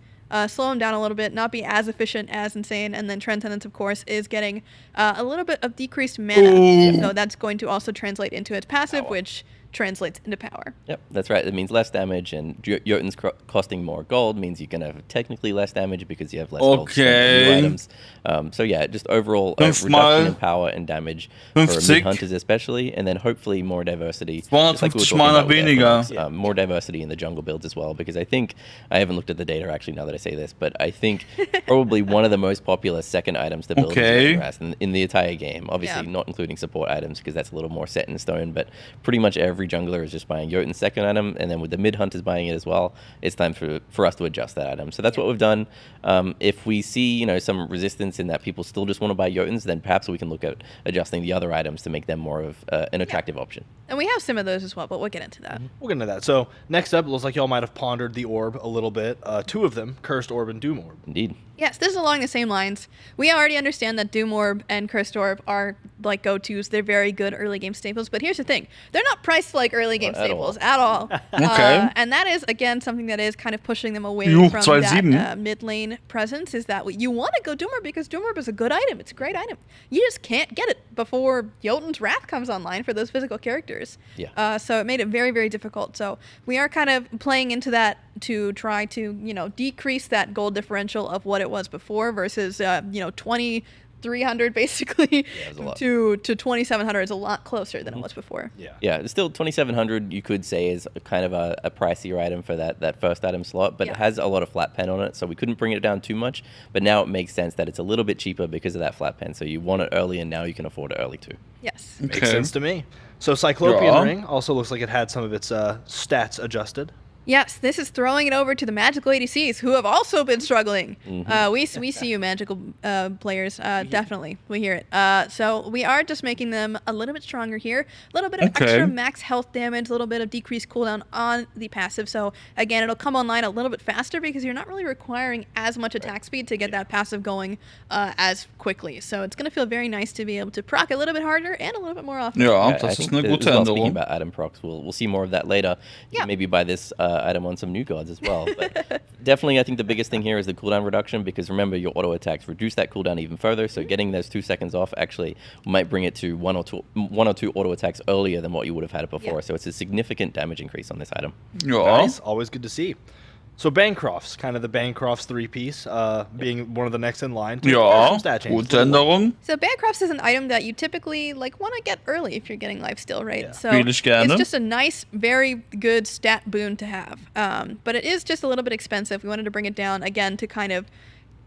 slow them down a little bit, not be as efficient as Insane. And then Transcendence, of course, is getting a little bit of decreased mana. So that's going to also translate into its passive, which translates into power. Yep, that's right. It means less damage, and Jotuns costing more gold means you're going to have technically less damage because you have less gold spent on new items. So yeah, just overall reduction in power and damage for mid-hunters especially, and then hopefully more diversity. Just like we were talking about more diversity in the jungle builds as well, because I think, I haven't looked at the data actually now that I say this, but I think probably one of the most popular second items to build is in the entire game. Obviously not including support items because that's a little more set in stone, but pretty much every jungler is just buying Jotun's second item, and then with the mid hunters buying it as well, it's time for us to adjust that item. So that's what we've done. If we see some resistance in that people still just want to buy Jotuns, then perhaps we can look at adjusting the other items to make them more of an attractive option. And we have some of those as well, but we'll get into that. We'll get into that. So next up, it looks like y'all might have pondered the orb a little bit. 2 of them, Cursed Orb and Doom Orb. Indeed. Yes, this is along the same lines. We already understand that Doom Orb and Cursed Orb are like go-tos. They're very good early game staples. But here's the thing. They're not priced like early game staples at all. And that is, again, something that is kind of pushing them away from that mid lane presence, is that you want to go Doom Orb because Doom Orb is a good item. It's a great item. You just can't get it before Jotun's Wrath comes online for those physical characters. Yeah. So it made it very, very difficult. So we are kind of playing into that to try to, decrease that gold differential of what it was before versus, 2,300 basically to 2,700 is a lot closer than it was before. Yeah, it's still 2,700 you could say is kind of a pricier item for that first item slot, but it has a lot of flat pen on it, so we couldn't bring it down too much, but now it makes sense that it's a little bit cheaper because of that flat pen, so you want it early and now you can afford it early too. Yes. Makes sense to me. So Cyclopean Ring also looks like it had some of its stats adjusted. Yes, this is throwing it over to the magical ADCs, who have also been struggling. We see you, magical players. Definitely, we hear it. So we are just making them a little bit stronger here. A little bit of extra max health damage, a little bit of decreased cooldown on the passive. So again, it'll come online a little bit faster because you're not really requiring as much attack speed to get that passive going as quickly. So it's going to feel very nice to be able to proc a little bit harder and a little bit more often. I think speaking about item procs, we'll see more of that later. Maybe by this item on some new gods as well. But definitely, I think the biggest thing here is the cooldown reduction, because remember, your auto attacks reduce that cooldown even further. So getting those 2 seconds off actually might bring it to one or two auto attacks earlier than what you would have had it before. Yeah. So it's a significant damage increase on this item. Ja. Nice. Always good to see. So Bancrofts, kind of the Bancrofts 3-piece, being one of the next in line. To Ja, some stat changes. gute Änderung. So Bancrofts is an item that you typically want to get early if you're getting lifesteal, right? Yeah. So Spiele ich gerne. it's just a nice, very good stat boon to have. But it is just a little bit expensive. We wanted to bring it down again to kind of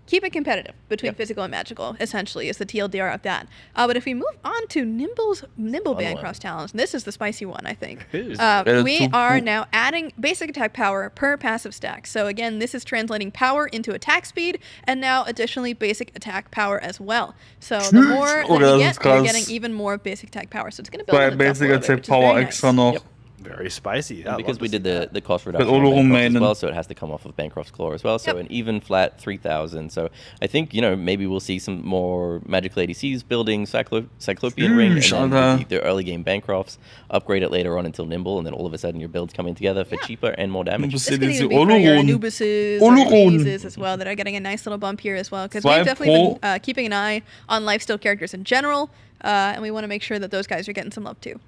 keep it competitive between physical and magical, essentially, is the TLDR of that. But if we move on to Nimble Bancroft talents, this is the spicy one, I think. We are now adding basic attack power per passive stack. So again, this is translating power into attack speed, and now additionally basic attack power as well. So the more that you get, you're getting even more basic attack power. So it's going to build on itself Basic a little bit, attack which is power very extra nice. noch. Yep. Very spicy. And because we did the cost But reduction all on Bancroft as Rumänen. well, so it has to come off of Bancroft's Claw as well. So an even flat 3,000. So I think, maybe we'll see some more magical ADCs building Cyclopean Ring, and then with the early game Bancrofts, upgrade it later on until Nimble, and then all of a sudden your build's coming together for cheaper and more damage. This could even be for your Anubises or Anubises as well that are getting a nice little bump here as well. Because we've definitely been keeping an eye on lifesteal characters in general, and we want to make sure that those guys are getting some love too.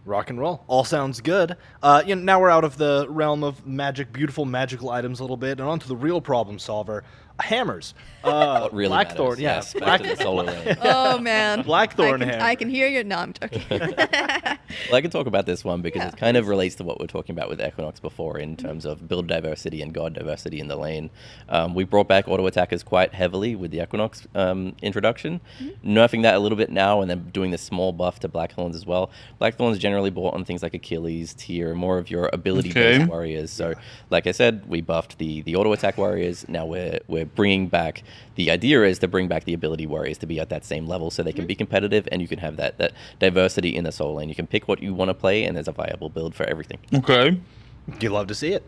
Rock and roll. All sounds good. Now we're out of the realm of beautiful magical items a little bit, and onto the real problem solver, hammers. What really Blackthorn, matters, back to the solar lane. Oh man, Blackthorn hammer. I can hear you. No, I'm joking. Well, I can talk about this one because it kind of relates to what we were talking about with Equinox before in terms of build diversity and god diversity in the lane. We brought back auto attackers quite heavily with the Equinox introduction, nerfing that a little bit now, and then doing this small buff to Blackthorns as well. Blackthorns generally bought on things like Achilles, Tyr, more of your ability-based warriors. So, like I said, we buffed the auto attack warriors. Now we're bringing back. The idea is to bring back the ability warriors to be at that same level, so they can be competitive, and you can have that diversity in the soul lane. You can pick what you want to play, and there's a viable build for everything. Okay. You love to see it.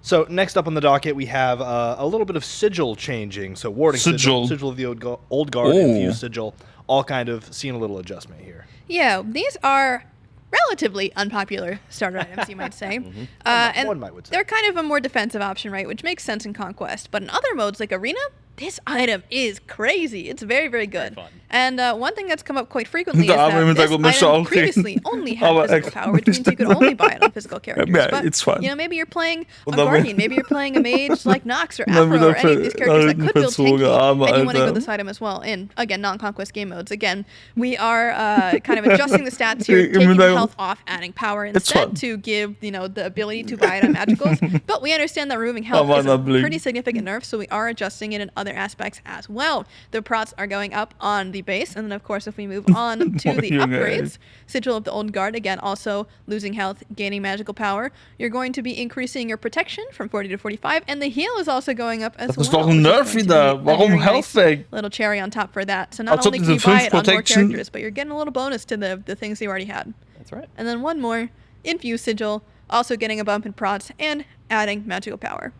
So next up on the docket, we have a little bit of sigil changing. So warding sigil of the old guard, infused sigil, all kind of seeing a little adjustment here. Yeah, these are relatively unpopular starter items, you might say. And one would say. they're kind of a more defensive option, right? Which makes sense in Conquest. But in other modes like Arena, this item is crazy. It's very, very good. Very fun. And one thing that's come up quite frequently is that this item previously only had physical power, which means you could only buy it on physical characters. But, it's fine. maybe you're playing a Guardian, maybe you're playing a mage like Nox or Afro or any of these characters that could build tanky, and you want to go this item as well. In, again, non-Conquest game modes. Again, we are kind of adjusting the stats here, taking the health off, adding power instead to give, the ability to buy it on magicals. But we understand that removing health is a pretty significant nerf, so we are adjusting it in other aspects as well. The prots are going up on the base, and then of course if we move on to the upgrades, Sigil of the Old Guard, again also losing health, gaining magical power, you're going to be increasing your protection from 40 to 45, and the heal is also going up as well. Das ist doch ein Nerf wieder. Warum Health weg? Little cherry on top for that. So not only can you buy it on more characters, but you're getting a little bonus to the things you already had. That's right. And then one more, Infused Sigil, also getting a bump in prots and adding magical power.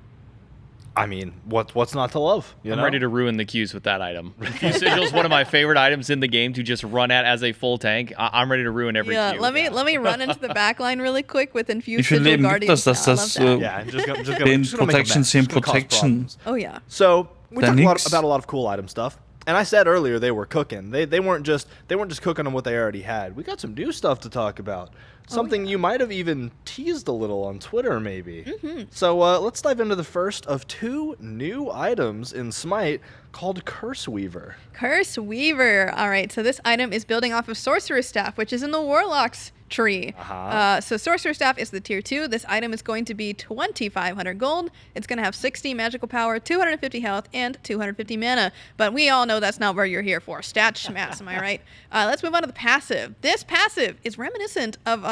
I mean, what's not to love? I'm ready to ruin the queues with that item. Infused Sigil is one of my favorite items in the game to just run at as a full tank. I'm ready to ruin every queue. Let me run into the back line really quick with Infused Wie viel Sigil Leben gibt Guardian. das, dass das den Protection, 10 Protection? Oh yeah. So we talked about a lot of cool item stuff. And I said earlier they were cooking. They weren't just cooking on what they already had. We got some new stuff to talk about. Something you might have even teased a little on Twitter, maybe. So let's dive into the first of two new items in Smite called Curse Weaver. Curse Weaver. All right, so this item is building off of Sorcerer's Staff, which is in the Warlock's tree. So Sorcerer's Staff is the tier 2. This item is going to be 2,500 gold. It's going to have 60 magical power, 250 health, and 250 mana. But we all know that's not where you're here for. Stat schmats, am I right? Let's move on to the passive. This passive is reminiscent of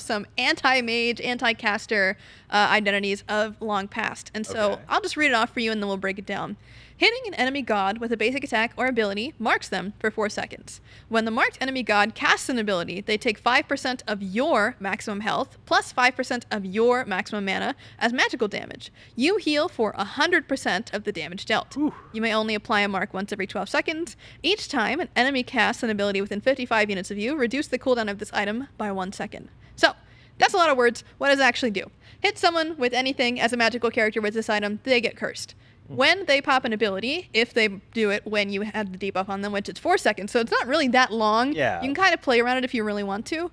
some anti-mage, anti-caster identities of long past. And so I'll just read it off for you and then we'll break it down. Hitting an enemy god with a basic attack or ability marks them for 4 seconds. When the marked enemy god casts an ability, they take 5% of your maximum health plus 5% of your maximum mana as magical damage. You heal for 100% of the damage dealt. You may only apply a mark once every 12 seconds. Each time an enemy casts an ability within 55 units of you, reduce the cooldown of this item by 1 second. So, that's a lot of words. What does it actually do? hit someone with anything as a magical character with this item, they get cursed. When they pop an ability, if they do it when you have the debuff on them, which is 4 seconds, so it's not really that long. Yeah. You can kind of play around it if you really want to.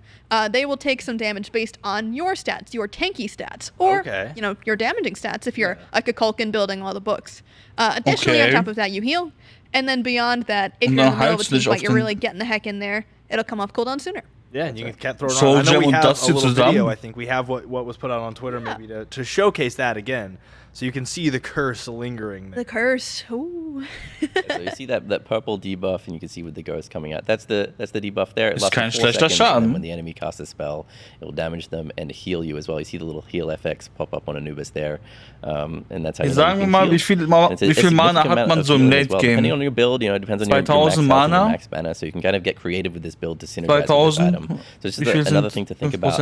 They will take some damage based on your stats, your tanky stats, or your damaging stats if you're like a Kukulkan building all the books. Additionally, on top of that, you heal. And then beyond that, if you're in the middle of a team fight, you're really getting the heck in there, it'll come off cooldown sooner. Yeah, and you can throw it on. I know we have a little video, I think. We have what was put out on Twitter maybe to showcase that again. So you can see the curse lingering there. The curse. Ooh. So you see that purple debuff, and you can see with the ghost coming out. That's the debuff there. It lasts for 4 seconds, and then when the enemy casts a spell, it will damage them and heal you as well. You see the little heal FX pop up on Anubis there, and that's how you Sagen wir mal, wie viel Mana hat man so im Late Game? Depending on your build, it depends on your max health and your max mana. So you can kind of get creative with this build to synergize with this item. So it's just another thing to think about,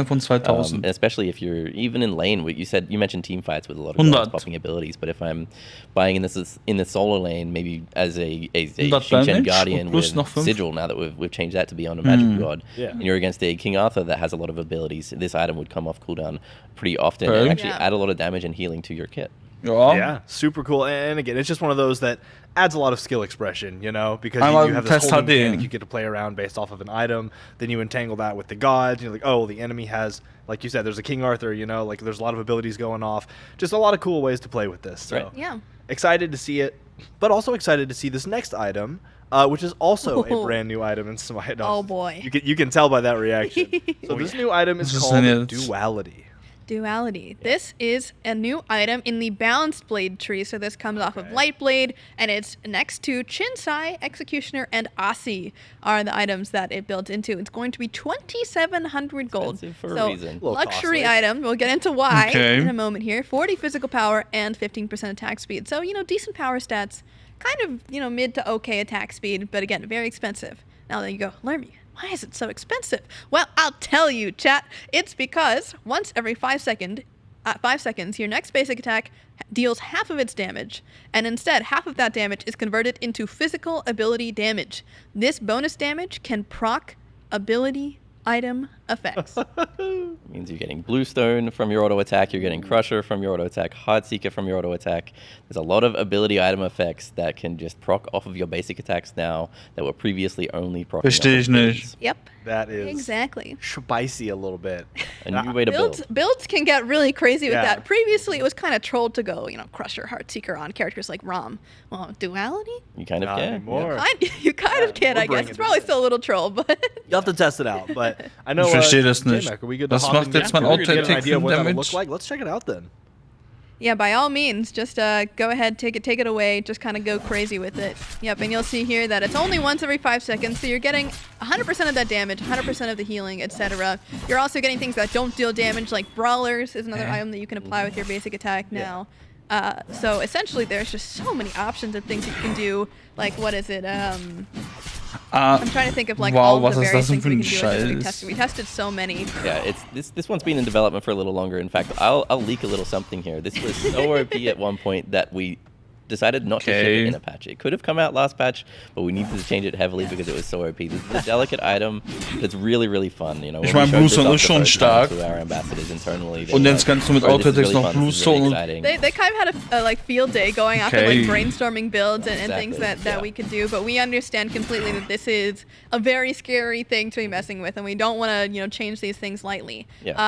especially if you're even in lane. You mentioned team fights with a lot of popping abilities, but if I'm buying in the solo lane, maybe as a Xingqian Guardian with Sigil, now that we've changed that to be on a magic god, and you're against a King Arthur that has a lot of abilities, this item would come off cooldown pretty often and actually add a lot of damage and healing to your kit. Yeah, super cool. And again, it's just one of those that adds a lot of skill expression, because you have this whole mechanic you get to play around based off of an item. Then you entangle that with the gods. You're like, oh, the enemy has, like you said, there's a King Arthur, like there's a lot of abilities going off. Just a lot of cool ways to play with this. So excited to see it, but also excited to see this next item, which is also a brand new item in Smite. Oh boy. You can tell by that reaction. So this new item is called Duality. Duality. This is a new item in the Balanced Blade tree. So this comes off of Light Blade, and it's next to Chinsai, Executioner, and Asi are the items that it built into. It's going to be 2,700 gold. For a reason. Luxury item. We'll get into why in a moment here. 40 physical power and 15% attack speed. So, decent power stats. Kind of, mid to okay attack speed, but again, very expensive. Now there you go. Learn me. Why is it so expensive? Well, I'll tell you, chat. It's because once every 5 seconds, your next basic attack deals half of its damage, and instead half of that damage is converted into physical ability damage. This bonus damage can proc ability item effects. Means you're getting Bluestone from your auto attack, you're getting Crusher from your auto attack, Heartseeker from your auto attack. There's a lot of ability item effects that can just proc off of your basic attacks now that were previously only proccing. Yep. That is exactly spicy a little bit. A new way to build. Builds can get really crazy with that. Previously, it was kind of trolled to go, Crusher, Heartseeker on characters like Rom. Well, Duality? You kind of can. You kind of can, I guess. It's probably still a little troll, but you'll have to test it out. But I know. J-Mac, are we good to hop in? Get an idea of what that looks like. Let's check it out then. Yeah, by all means, just go ahead, take it away, just kind of go crazy with it. Yep, and you'll see here that it's only once every 5 seconds, so you're getting 100% of that damage, 100% of the healing, etc. You're also getting things that don't deal damage, like Brawlers is another item that you can apply with your basic attack now. So essentially, there's just so many options of things that you can do. Like, what is it? I'm trying to think of all of the various things we can do with this. We tested so many. Yeah, this one's been in development for a little longer. In fact, I'll leak a little something here. This was so OP at one point that we decided not to ship it in a patch. It could have come out last patch, but we needed to change it heavily because it was so OP. This is a delicate item that's really, really fun. When ich meine, Bluestone ist schon stark. To our ambassadors internally, und jetzt kannst du mit Auto-Attacks noch Bluestone. They kind of had a field day going after brainstorming builds and things that we could do, but we understand completely that this is a very scary thing to be messing with, and we don't want to change these things lightly.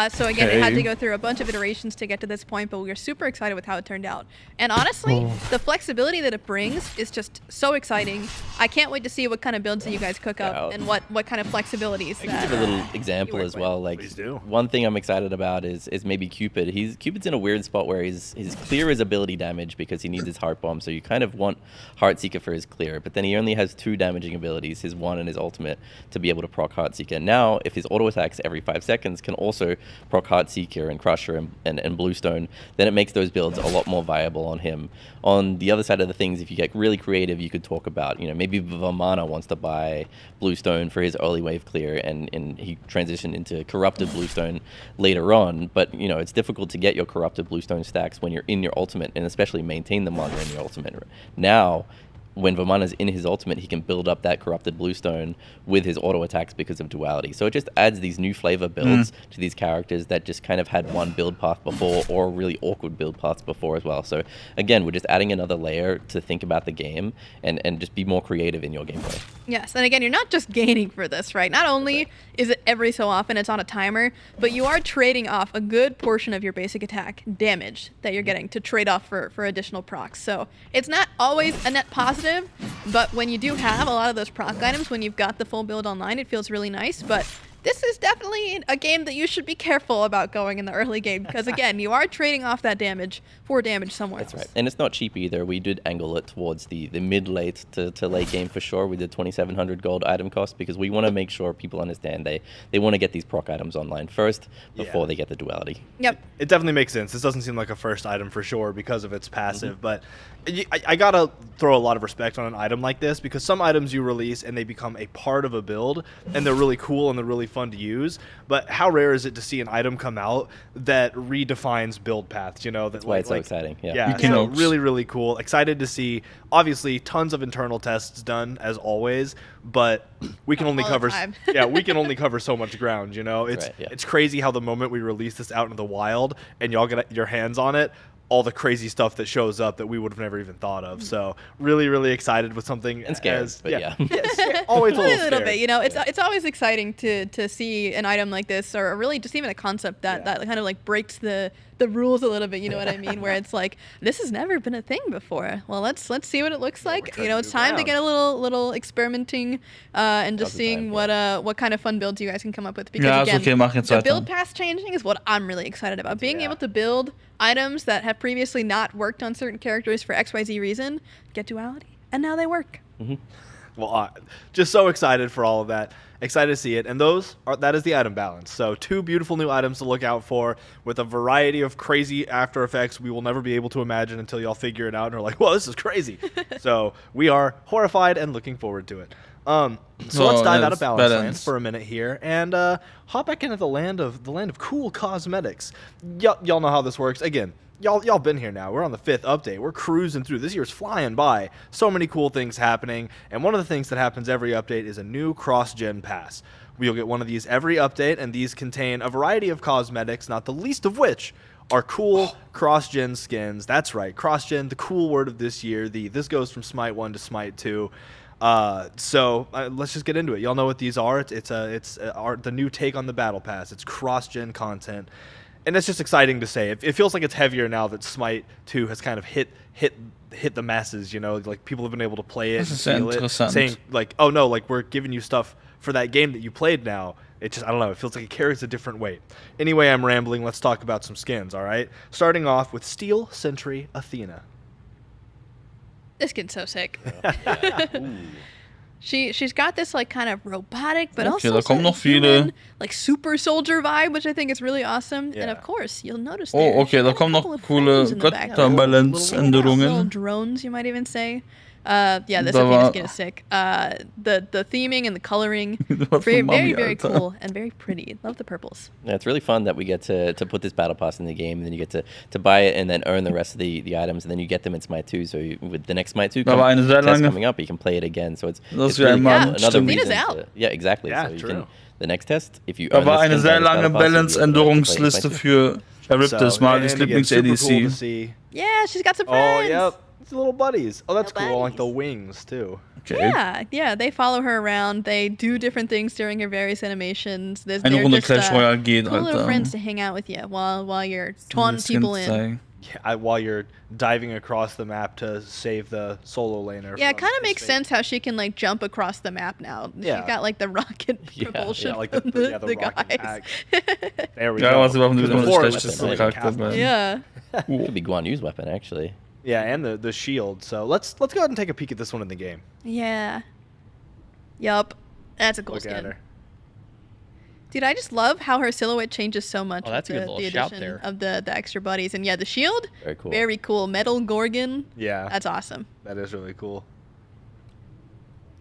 So again, it had to go through a bunch of iterations to get to this point, but we were super excited with how it turned out. And honestly, the flexibility that it brings is just so exciting. I can't wait to see what kind of builds that you guys cook up and what kind of flexibilities. I can give a little example as well. Like, one thing I'm excited about is maybe Cupid. Cupid's in a weird spot where his clear is ability damage because he needs his heart bomb. So you kind of want Heartseeker for his clear, but then he only has 2 damaging abilities, his 1 and his ultimate, to be able to proc Heartseeker. Now, if his auto attacks every 5 seconds can also proc Heartseeker and Crusher and Bluestone, then it makes those builds a lot more viable on him. On the other side of the things, if you get really creative, you could talk about, maybe Vamana wants to buy Bluestone for his early wave clear, and he transitioned into corrupted Bluestone later on. But, it's difficult to get your corrupted Bluestone stacks when you're in your ultimate, and especially maintain them while you're in your ultimate. Now, when Vamana's in his ultimate, he can build up that corrupted bluestone with his auto attacks because of duality. So it just adds these new flavor builds to these characters that just kind of had one build path before, or really awkward build paths before as well. So again, we're just adding another layer to think about the game and just be more creative in your gameplay. Yes, and again, you're not just gaining for this, right? Not only is it every so often it's on a timer, but you are trading off a good portion of your basic attack damage that you're getting to trade off for additional procs. So it's not always a net positive, but when you do have a lot of those proc items, when you've got the full build online, it feels really nice. But this is definitely a game that you should be careful about going in the early game because, again, you are trading off that damage for damage somewhere else. That's right. And it's not cheap either. We did angle it towards the mid-late to late game for sure. We did 2,700 gold item cost because we want to make sure people understand they want to get these proc items online first before they get the duality. Yep. It definitely makes sense. This doesn't seem like a first item for sure because of its passive, but I gotta throw a lot of respect on an item like this because some items you release and they become a part of a build and they're really cool and they're really fun to use, but how rare is it to see an item come out that redefines build paths, you know? That's why it's so exciting. Yeah, so really, really cool. Excited to see, obviously, tons of internal tests done, as always, but we can only cover we can only cover so much ground, you know? It's crazy how the moment we release this out into the wild and y'all get your hands on it, all the crazy stuff that shows up that we would have never even thought of. So really, really excited with something and scared, always a little bit. You know, it's always exciting to see an item like this, or really just even a concept that kind of like breaks the rules a little bit. You know what I mean? Where it's like, this has never been a thing before. Well, let's see what it looks like. You know, it's time to get a little experimenting and just seeing what kind of fun builds you guys can come up with. Because again, the build path changing is what I'm really excited about. Being able to build items that have previously not worked on certain characters for XYZ reason, get duality, and now they work. Well, just so excited for all of that. Excited to see it. And that is the item balance. So 2 beautiful new items to look out for with a variety of crazy after effects we will never be able to imagine until y'all figure it out and are like, well, this is crazy. So we are horrified and looking forward to it. So let's dive out of Balance Land for a minute here and hop back into the land of cool cosmetics. Y'all know how this works. Again, y'all been here now. We're on the 5th update. We're cruising through. This year's flying by. So many cool things happening. And one of the things that happens every update is a new cross-gen pass. We'll get one of these every update, and these contain a variety of cosmetics, not the least of which are cool cross-gen skins. That's right, cross-gen, the cool word of this year. This goes from Smite 1 to Smite 2. So let's just get into it. Y'all know what these are. It's the new take on the battle pass. It's cross-gen content, and it's just exciting to say. It feels like it's heavier now that Smite 2 has kind of hit the masses. You know, like people have been able to play it and feel it, saying like, oh no, like we're giving you stuff for that game that you played now. It just, I don't know, it feels like it carries a different weight. Anyway, I'm rambling. Let's talk about some skins. All right, starting off with Steel Sentry Athena. This kid's so sick. She's got this like kind of robotic, but also human, like super soldier vibe, which I think is really awesome. And of course, you'll notice. Daar kwam nog coole cut balance ändringen. Little drones, you might even say. This Athena skin is sick. The theming and the coloring, very, very cool and very pretty. Love the purples. Yeah, it's really fun that we get to put this battle pass in the game, and then you get to buy it and then earn the rest of the items, and then you get them in Smite 2. So with the next Smite 2 test coming up, you can play it again. So it's really another reason. Exactly. Yeah, so you can, the next test, if you earn war eine sehr lange Balance-Änderungsliste für Charybdis, Marlies Lieblings-ADC. Yeah, she's got some friends. Oh, yep. Little buddies. Oh, that's cool. I like the wings too. Okay. Yeah. They follow her around. They do different things during her various animations. They're Eine Runde Clash Royale geht, cool little friends to hang out with you while you're taunting people in. Yeah, while you're diving across the map to save the solo laner. Yeah, it kind of makes sense how she can like jump across the map now. Yeah. She's got like the rocket propulsion like from the guys. Pack. There we go. Yeah. Could be Guan Yu's weapon actually. Yeah, and the shield. So let's go ahead and take a peek at this one in the game. Yeah. Yup. That's a cool skin. Dude, I just love how her silhouette changes so much. Oh, that's a good little shout there. Of the extra buddies. And yeah, the shield. Very cool. Very cool. Metal Gorgon. Yeah. That's awesome. That is really cool.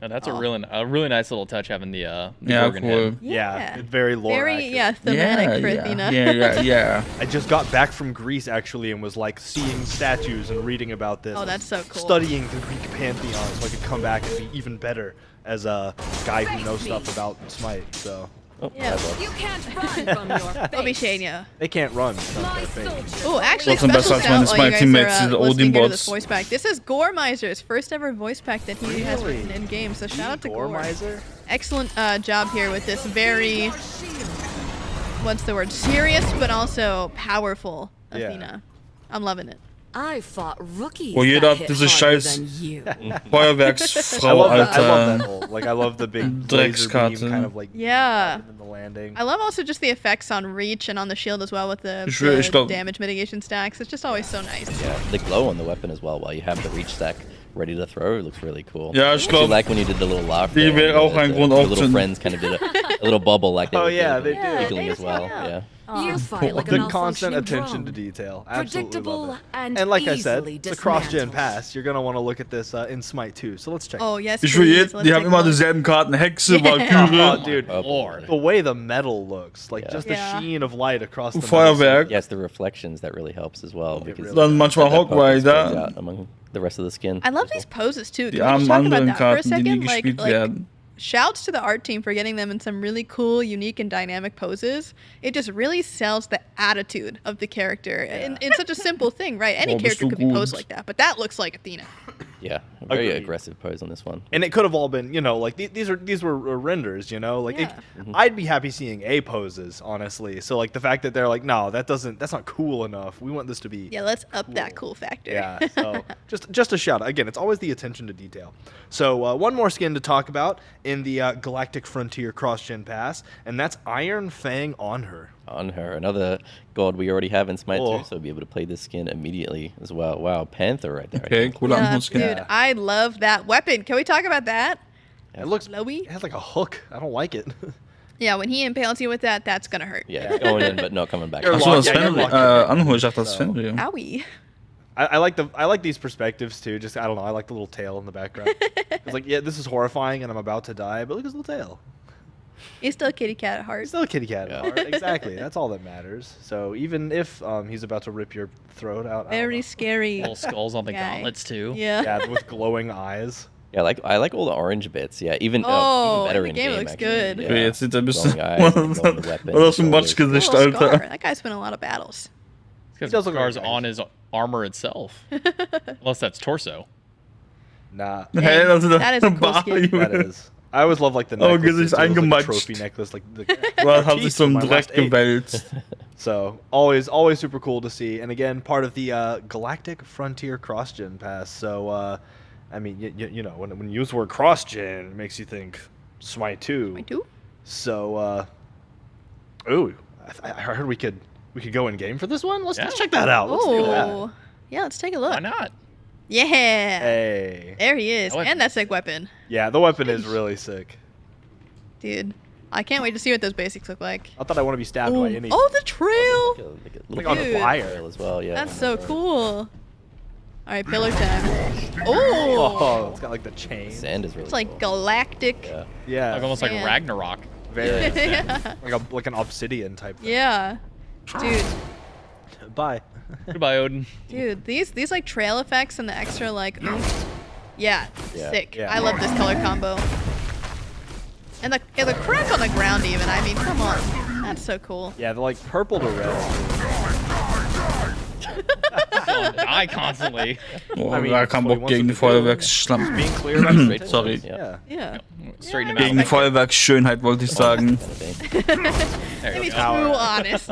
No, that's a really nice little touch having the organ cool. head. Yeah, very lore Very accurate. thematic for Athena. Yeah. I just got back from Greece actually and was like seeing statues and reading about this. Oh, that's so cool. Studying the Greek pantheon so I could come back and be even better as a guy who knows stuff about Smite. So. Oh, Yeah. You can't run from your face. Obishania. They can't run from their face. Oh, actually, Wasn't special best shout when while my you guys teammates are did listening Odin to this bots. voice pack. This is Gore Miser's first ever voice pack that he has written in game. So shout out to Gore. Miser? Excellent job here with this very, what's the word, serious but also powerful Athena. I'm loving it. I fought rookies. Wo jeder hat diese scheiß Feuerwerksfrau, I love that Alter. whole, like I love the big laser beam Dreckskarte. kind of like Yeah. in the landing. I love also just the effects on reach and on the shield as well with the Ich glaub- damage mitigation stacks. It's just always so nice. Yeah, the glow on the weapon as well while you have the reach stack ready to throw looks really cool. Ja, ich I glaube, like when you did the little laugh. die wäre auch ein Grund The auch little zu... friends kind of did a little bubble like they Oh, were yeah, giggling, they do. giggling as well. Yeah. You fight like a The constant malfunctioning attention to drone. detail. Absolutely Predictable love it. and like I said, easily the cross-gen dismantled. pass, you're going to want to look at this in Smite 2. So let's check. Oh, yes, Ich will please. jetzt, Let's die take haben a immer look. dieselben Karten. Hexe, Oh, Valkyrie, dude. Oh, Lord. The way the metal looks, like Yeah. just the Yeah. sheen of light across the Feuerwerk. Yes, the reflections that really helps as well because really Dann manchmal that purple spreads Hawkrider. out among the rest of the skin. I love these poses too. Die Can we armen just talk about anderen that for a Karten, die nie second? Like, gespielt werden. shouts to the art team for getting them in some really cool, unique, and dynamic poses. It just really sells the attitude of the character in such a simple thing, right? Any Oh, bist character du could be gut. posed like that, but that looks like Athena. Yeah, a very Agreed. aggressive pose on this one. And it could have all been, like these were renders, like Yeah. I'd be happy seeing A poses, honestly. So like the fact that they're like, no, that's not cool enough. We want this to be Yeah, let's up that cool factor. Yeah, so just a shout out. Again, it's always the attention to detail. So one more skin to talk about in the Galactic Frontier Cross-Gen Pass, and that's Iron Fang on her. On her, another god we already have in Smite Oh. 2, so we'll be able to play this skin immediately as well. Wow, Panther right there. I Okay, think. cooler Yeah, Anfangsskin. dude, I love that weapon. Can we talk about that? It looks Glowy? It has like a hook. I don't like it. Yeah, when he impales you with that, that's gonna hurt. Yeah, it's going in but not coming back. You're Achso, das Ja, ja, Fenrir. ja. Anhol, ich dachte, das So. Fenrir. Owie. I like these perspectives too. Just I don't know. I like the little tail in the background. It's like, yeah, this is horrifying and I'm about to die, but look at his little tail. He's still a kitty cat at heart. He's still a kitty cat. Yeah. At heart. Exactly. That's all that matters. So even if he's about to rip your throat out, I don't Very know. scary. Little skulls on the guy. gauntlets too. Yeah. Yeah, with glowing eyes. Yeah, I like all the orange bits. Yeah, even Oh, even better in in the game game. looks actually. good. Yeah. Okay, jetzt sieht er ein bisschen... Glowing eyes, glowing weapon, Oder so ein shoulders. Matschgesicht, Little scar. Alter. That guy's been in a lot of battles. Because does look scars like on his armor itself. Unless that's torso. Nah. Hey, das ist That is a cool Bar, skin. That Junge. is. I always love like the Oh, necklaces, Gesicht too, like the eingematscht. trophy necklace, like the Man hat sich Teeth so in im my Dreck last eight. gewälzt. So always super cool to see, and again part of the Galactic Frontier Cross-Gen Pass. So I mean, you know, when you use the word cross-gen, it makes you think Smite 2. Point two? So ooh, I heard we could go in game for this one. Let's Yeah. check that out. Let's do that. Oh. Yeah, let's take a look. Why not? Yeah. Hey. There he is. I like And that sick weapon. Yeah, the weapon is really sick. Dude. I can't wait to see what those basics look like. Not that I want to be stabbed by Ooh. any. Oh, the trail! Like on Dude. fire. as well. Yeah, That's so cool. Alright, pillar time. Oh! Oh, it's got like the chain. Sand is really. It's like cool. galactic. Yeah. Yeah. Like almost like Man. Ragnarok. Very. Yeah. Like an obsidian type thing. Yeah. Dude. Bye. Goodbye, Odin. Dude, these like trail effects and the extra like oomph. Yeah, Yeah. sick. Yeah. I love this color combo. And the crack on the ground even. I mean, come on. That's so cool. Yeah, the like purple to red. Don't die constantly. Oh, I mean, gar kein that's what he Bock wants gegen to die do. Feuerwerksschlamm. Being clear about the Sorry. Yeah. Yeah. Yeah. Straight in the Gegen die mouth. Feuerwerksschönheit wollte ich sagen. There Maybe you too go. honest.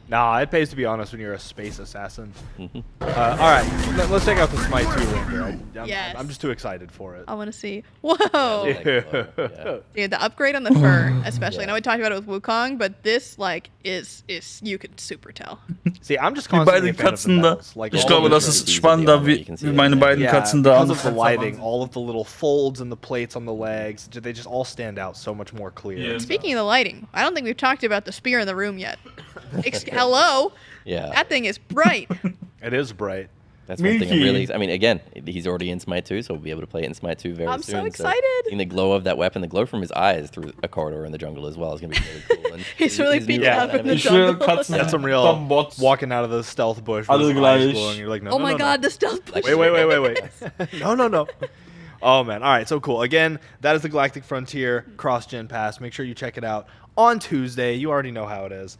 Nah, it pays to be honest when you're a space assassin. All right, let's check out the Smite 2 render. Yes. I'm just too excited for it. I want to see. Whoa. Like, yeah. Dude, the upgrade on the fur, especially. I know we talked about it with Wukong, but this like is you can super tell. See, I'm just Die constantly a beiden fan of the Katzen da. medals. Like Ich all glaube, of das the- ist spannender, wie meine beiden yeah, Katzen da because of the am lighting, Fenster all of the little folds and the plates on the legs, they just all stand out so much more clear. Yeah. Speaking of the lighting, I don't think we've talked about the spear in the room yet. Hello? Yeah. That thing is bright. It is bright. That's one thing I'm really. I mean, again, he's already in Smite 2, so we'll be able to play it in Smite 2 very soon. I'm so excited. Seeing the glow of that weapon, the glow from his eyes through a corridor in the jungle as well is going to be really cool. And He's really his peeking new out from item the is- jungle. That's some real walking out of the stealth bush with his eyes glowing. You're like, no, Oh no, my no, god, no. the stealth bush. Wait. No. Oh, man. All right, so cool. Again, that is the Galactic Frontier cross-gen pass. Make sure you check it out on Tuesday. You already know how it is.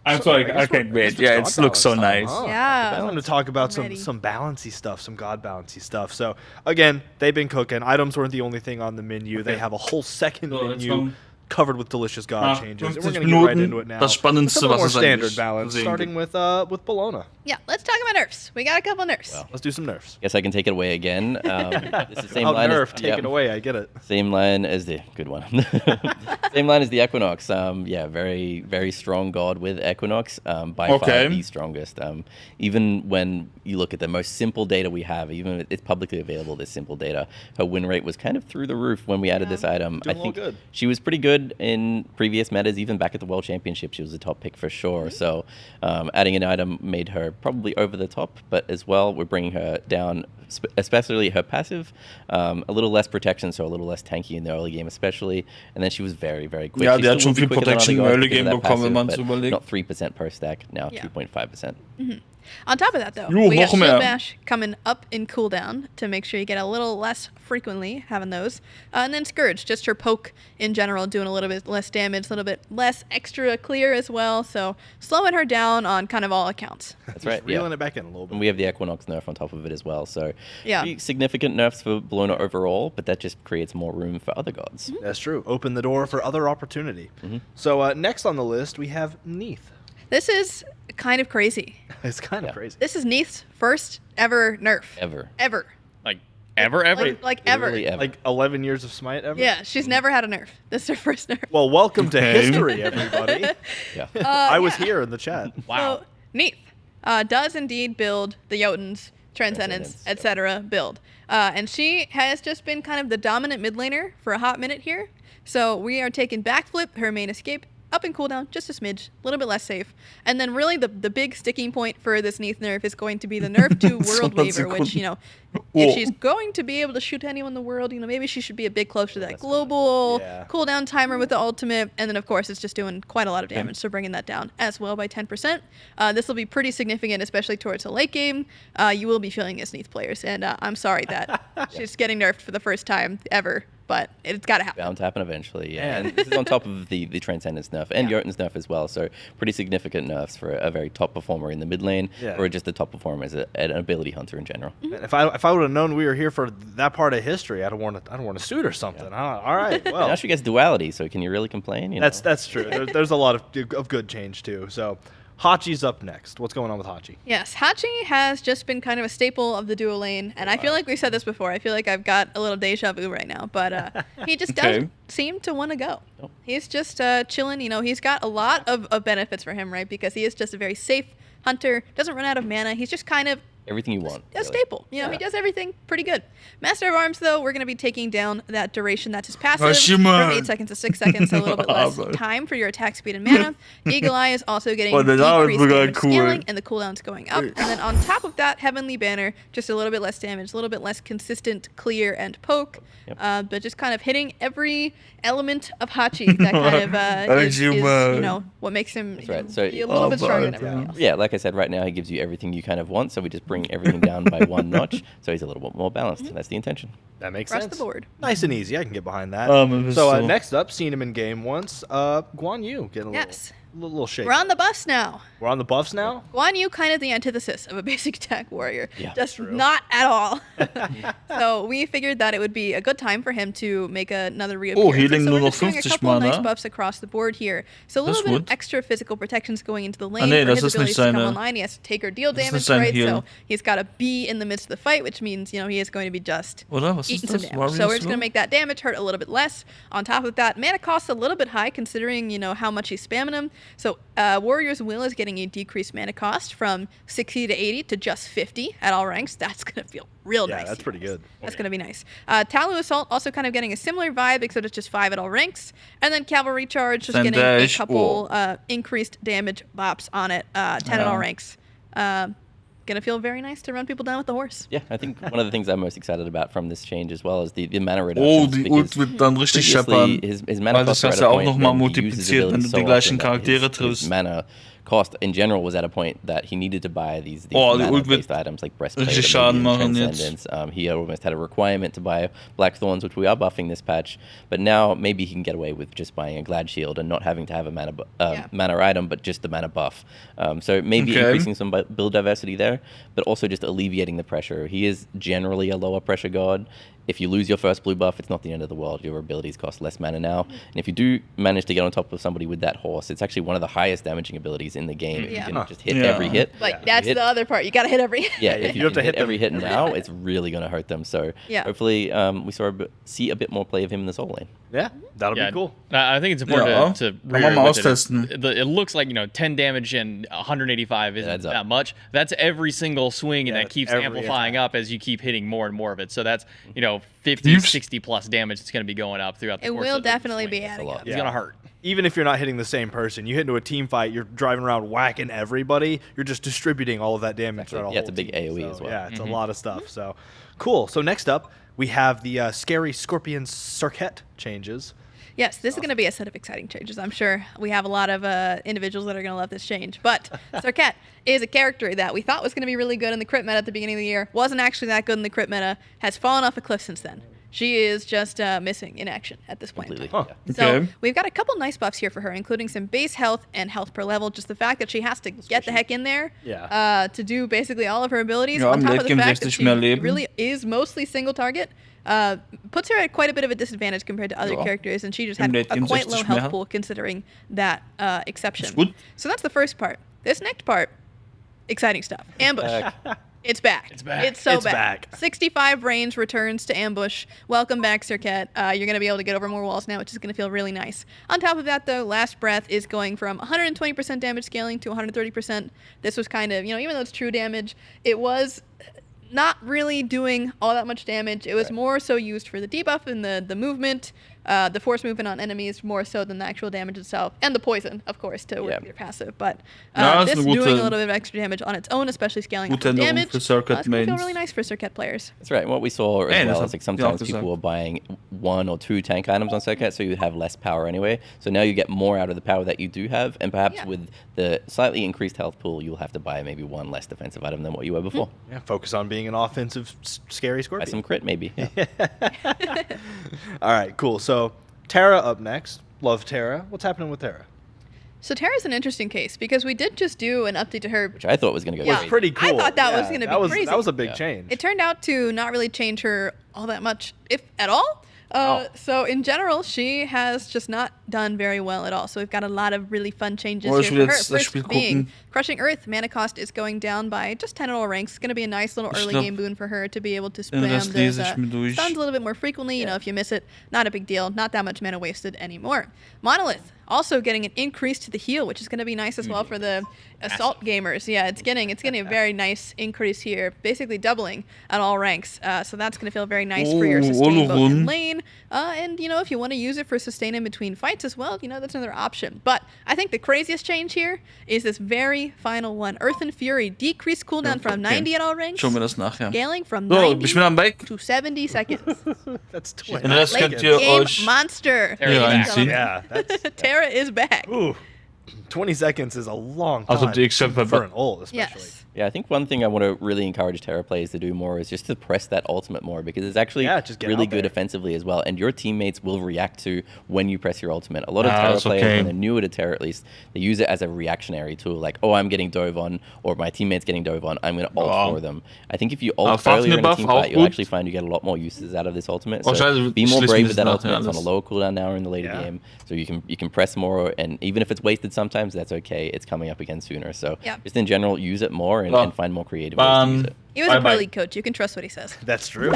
I'm sorry, I can't wait. Yeah, it looks so nice. Yeah. I'm going to talk about some balancy stuff, some god balancy stuff. So, again, they've been cooking. Items weren't the only thing on the menu. They have a whole second menu covered with delicious god changes. And we're going to get right into it now. Das Spannendste, Some was more es standard eigentlich balance, sehen starting gibt. with Bologna. Yeah, let's talk about nerfs. We got a couple nerfs. Well. Let's do some nerfs. Guess I can take it away again. This is the same Oh, line nerf, as, take it away. I get it. Same line as the good one. Same line as the Equinox. Very, very strong god with Equinox. By far the strongest. Even when you look at the most simple data we have, even if it's publicly available, this simple data, her win rate was kind of through the roof when we added this item. Doing I think good. she was pretty good in previous metas, even back at the World Championship. She was a top pick for sure. So adding an item made her probably over the top, but as well, we're bringing her down, especially her passive, a little less protection, so a little less tanky in the early game especially, and then she was very, very quick. Ja, She die hat still schon will be viel quicker than Protection im other Early gods because Game of that bekommen, wenn man passive, es but überlegt. not 3% per stack, now Yeah. 2.5%. On top of that, though, Jo, we got noch mehr. Shield Bash coming up in cooldown to make sure you get a little less frequently having those. And then Scourge, just her poke in general, doing a little bit less damage, a little bit less extra clear as well. So slowing her down on kind of all accounts. That's right. Reeling it back in a little bit. And we have the Equinox nerf on top of it as well. So Yeah. pretty significant nerfs for Bologna overall, but that just creates more room for other gods. That's true. Open the door for other opportunity. So next on the list, we have Neath. This is kind of crazy. It's kind of crazy. This is Neath's first ever nerf. Ever. Ever. Like ever. Like ever. Literally ever. Like 11 years of Smite ever? Yeah, she's never had a nerf. This is her first nerf. Well, welcome to history, everybody. Yeah. I was here in the chat. Wow. So, Neath does indeed build the Jotuns, Transcendence, etc. build. And she has just been kind of the dominant mid laner for a hot minute here. So we are taking Backflip, her main escape, up in cooldown, just a smidge, a little bit less safe. And then really the big sticking point for this Neath nerf is going to be the nerf to World Weaver, which, you know, if she's going to be able to shoot anyone in the world, you know, maybe she should be a bit closer to that global cooldown timer with the ultimate. And then, of course, it's just doing quite a lot of damage, so bringing that down as well by 10%. This will be pretty significant, especially towards the late game. You will be feeling as Neath players. And I'm sorry that she's getting nerfed for the first time ever. But it's got to happen. Bound to happen eventually, yeah. And this is on top of the Transcendence nerf and Jotun's nerf as well. So pretty significant nerfs for a very top performer in the mid lane, or just a top performer as an ability hunter in general. And if I would have known we were here for that part of history, I'd have worn a suit or something. All right, well. Now she gets duality, so can you really complain? You know? That's true. There's a lot of good change too. So Hachi's up next. What's going on with Hachi? Yes, Hachi has just been kind of a staple of the duo lane, and I feel like we've said this before. I feel like I've got a little deja vu right now, but he just doesn't seem to want to go. Nope. He's just chilling. You know, he's got a lot of benefits for him, right? Because he is just a very safe hunter, doesn't run out of mana. He's just kind of everything you want. a staple. You know, he does everything pretty good. Master of Arms, though, we're going to be taking down that duration. That's his passive from 8 seconds to 6 seconds, so a little bit less time for your attack speed and mana. Eagle Eye is also getting decreased damage scaling, and the cooldown's going up. And then on top of that, Heavenly Banner, just a little bit less damage, a little bit less consistent clear and poke, but just kind of hitting every element of Hachi that kind of is, you know, what makes him So be a little bit stronger than everyone else. Yeah, like I said, right now he gives you everything you kind of want, so we just bring everything down by one notch, so he's a little bit more balanced. That's the intention. That makes Across sense. the board. Nice and easy. I can get behind that. So So next up, seen him in game once. Guan Yu getting a little shake. We're on the buffs now. We're on the buffs now. Guan Yu, kind of the antithesis of a basic attack warrior. Yeah. Just not at all. So we figured that it would be a good time for him to make another reappearance. healing so we're nur just noch doing a 50 couple of nice Mana. buffs across the board here. So a Das little ist bit of gut. extra physical protections going into the lane nee, for das his ist nicht abilities to come seine- online. He has to take or deal Das ist damage, nicht sein right? Heal. So he's got to be in the midst of the fight, which means, you know, he is going to be just Oder? Was eating ist some das? damage. So we're just going to make that damage hurt a little bit less. On top of that, mana costs a little bit high considering, you know, how much he's spamming him. So Warrior's Will is getting a decreased mana cost from 60 to 80 to just 50 at all ranks. That's going to feel real nice. Yeah, that's pretty good. That's going to be nice. Talu Assault also kind of getting a similar vibe, except it's just 5 at all ranks. And then Cavalry Charge just getting a Sandage. couple increased damage bops on it, 10 at all ranks. gonna feel very nice to run people down with the horse. Yeah, I think one of the things I'm most excited about from this change as well is the mana reductions. Die Ult wird dann richtig scheppern. His mana Weil das cost Ganze auch nochmal multipliziert, wenn du die gleichen Charaktere triffst. His mana cost in general was at a point that he needed to buy these die Ult wird mana-based items like breastplate richtig Schaden machen Transcendence. He almost had a requirement to buy Black Thorns, which we are buffing this patch, but now maybe he can get away with just buying a Glad Shield and not having to have a mana item, but just the mana buff. So maybe increasing some build diversity there, but also just alleviating the pressure. He is generally a lower pressure god. If you lose your first blue buff, it's not the end of the world. Your abilities cost less mana now. And if you do manage to get on top of somebody with that horse, it's actually one of the highest damaging abilities in the game. You can just hit every hit. Like, that's the other part. You got to hit every hit. Yeah, if you have to hit every hit now, it's really going to hurt them. So hopefully we see a bit more play of him in the solo lane. Yeah, that'll be cool. I think it's important to it looks like 10 damage and 185 isn't that much. That's every single swing, and that keeps amplifying up as you keep hitting more and more of it. So that's 50, 60 plus damage that's going to be going up throughout the course. It will of definitely be adding up. It's going to hurt. Even if you're not hitting the same person, you hit into a team fight, you're driving around whacking everybody, you're just distributing all of that damage throughout a whole it's a big team. AoE as well. Yeah, it's a lot of stuff. So cool. So next up, we have the Scary Scorpion Circuit changes. Yes, this is going to be a set of exciting changes. I'm sure we have a lot of individuals that are going to love this change. But Circuit is a character that we thought was going to be really good in the crit meta at the beginning of the year. Wasn't actually that good in the crit meta. Has fallen off a cliff since then. She is just missing in action at this point. So we've got a couple nice buffs here for her, including some base health and health per level. Just the fact that she has to get the heck in there to do basically all of her abilities. On top of the fact that she really is mostly single target. Puts her at quite a bit of a disadvantage compared to other characters, and she just had a quite low health pool considering that exception. So that's the first part. This next part, exciting stuff. Ambush. It's back. It's so back. 65 range returns to ambush. Welcome back, Circuit. You're going to be able to get over more walls now, which is going to feel really nice. On top of that, though, Last Breath is going from 120% damage scaling to 130%. This was kind of, even though it's true damage, it was not really doing all that much damage. It was more so used for the debuff and the movement, the force movement on enemies more so than the actual damage itself, and the poison, of course, to work with your passive. But this doing a little bit of extra damage on its own, especially scaling up the damage, it's going to feel really nice for Circuit players. That's right. What we saw as well is like sometimes people were buying 1 or 2 tank items on Circuit, so you have less power anyway. So now you get more out of the power that you do have, and perhaps with the slightly increased health pool, you'll have to buy maybe 1 less defensive item than what you were before. Yeah, focus on being an offensive scary Scorpion. Buy some crit maybe. All right, cool. So Terra up next. Love Terra. What's happening with Terra? So Terra's an interesting case because we did just do an update to her, which I thought was going to go. Yeah, crazy. Pretty cool. I thought that was going to be crazy. That was a big change. It turned out to not really change her all that much, if at all. So in general, she has just not done very well at all. So we've got a lot of really fun changes here for her. First being Crushing Earth, mana cost is going down by just 10 all ranks. It's going to be a nice little early game boon for her to be able to spam those stuns a little bit more frequently. If you miss it, not a big deal. Not that much mana wasted anymore. Monolith also getting an increase to the heal, which is going to be nice as well for the assault gamers. Yeah, it's getting a very nice increase here, basically doubling at all ranks. So that's going to feel very nice for your sustain both in lane. And, if you want to use it for sustain in between fights as well, that's another option. But I think the craziest change here is this very final one. Earth and Fury decreased cooldown from 90 at all ranks. Scaling from 90 to 70 seconds. That's 20. Game monster. Yeah, Terra is back. Ooh, 20 seconds is a long time for an ult, especially. Yes. Yeah, I think one thing I want to really encourage Terra players to do more is just to press that ultimate more, because it's actually really good offensively as well, and your teammates will react to when you press your ultimate. A lot of Terra players, when they're newer to Terra at least, they use it as a reactionary tool, like, oh, I'm getting dove on, or my teammate's getting dove on, I'm going to ult for them. I think if you ult earlier in a team fight, you'll actually find you get a lot more uses out of this ultimate. So be more brave with that ultimate. It's on a lower cooldown now in the later game, so you can press more, and even if it's wasted sometimes, that's okay. It's coming up again sooner. So just in general, use it more and find more creative ways to use it. He was a pro league coach. You can trust what he says. That's true.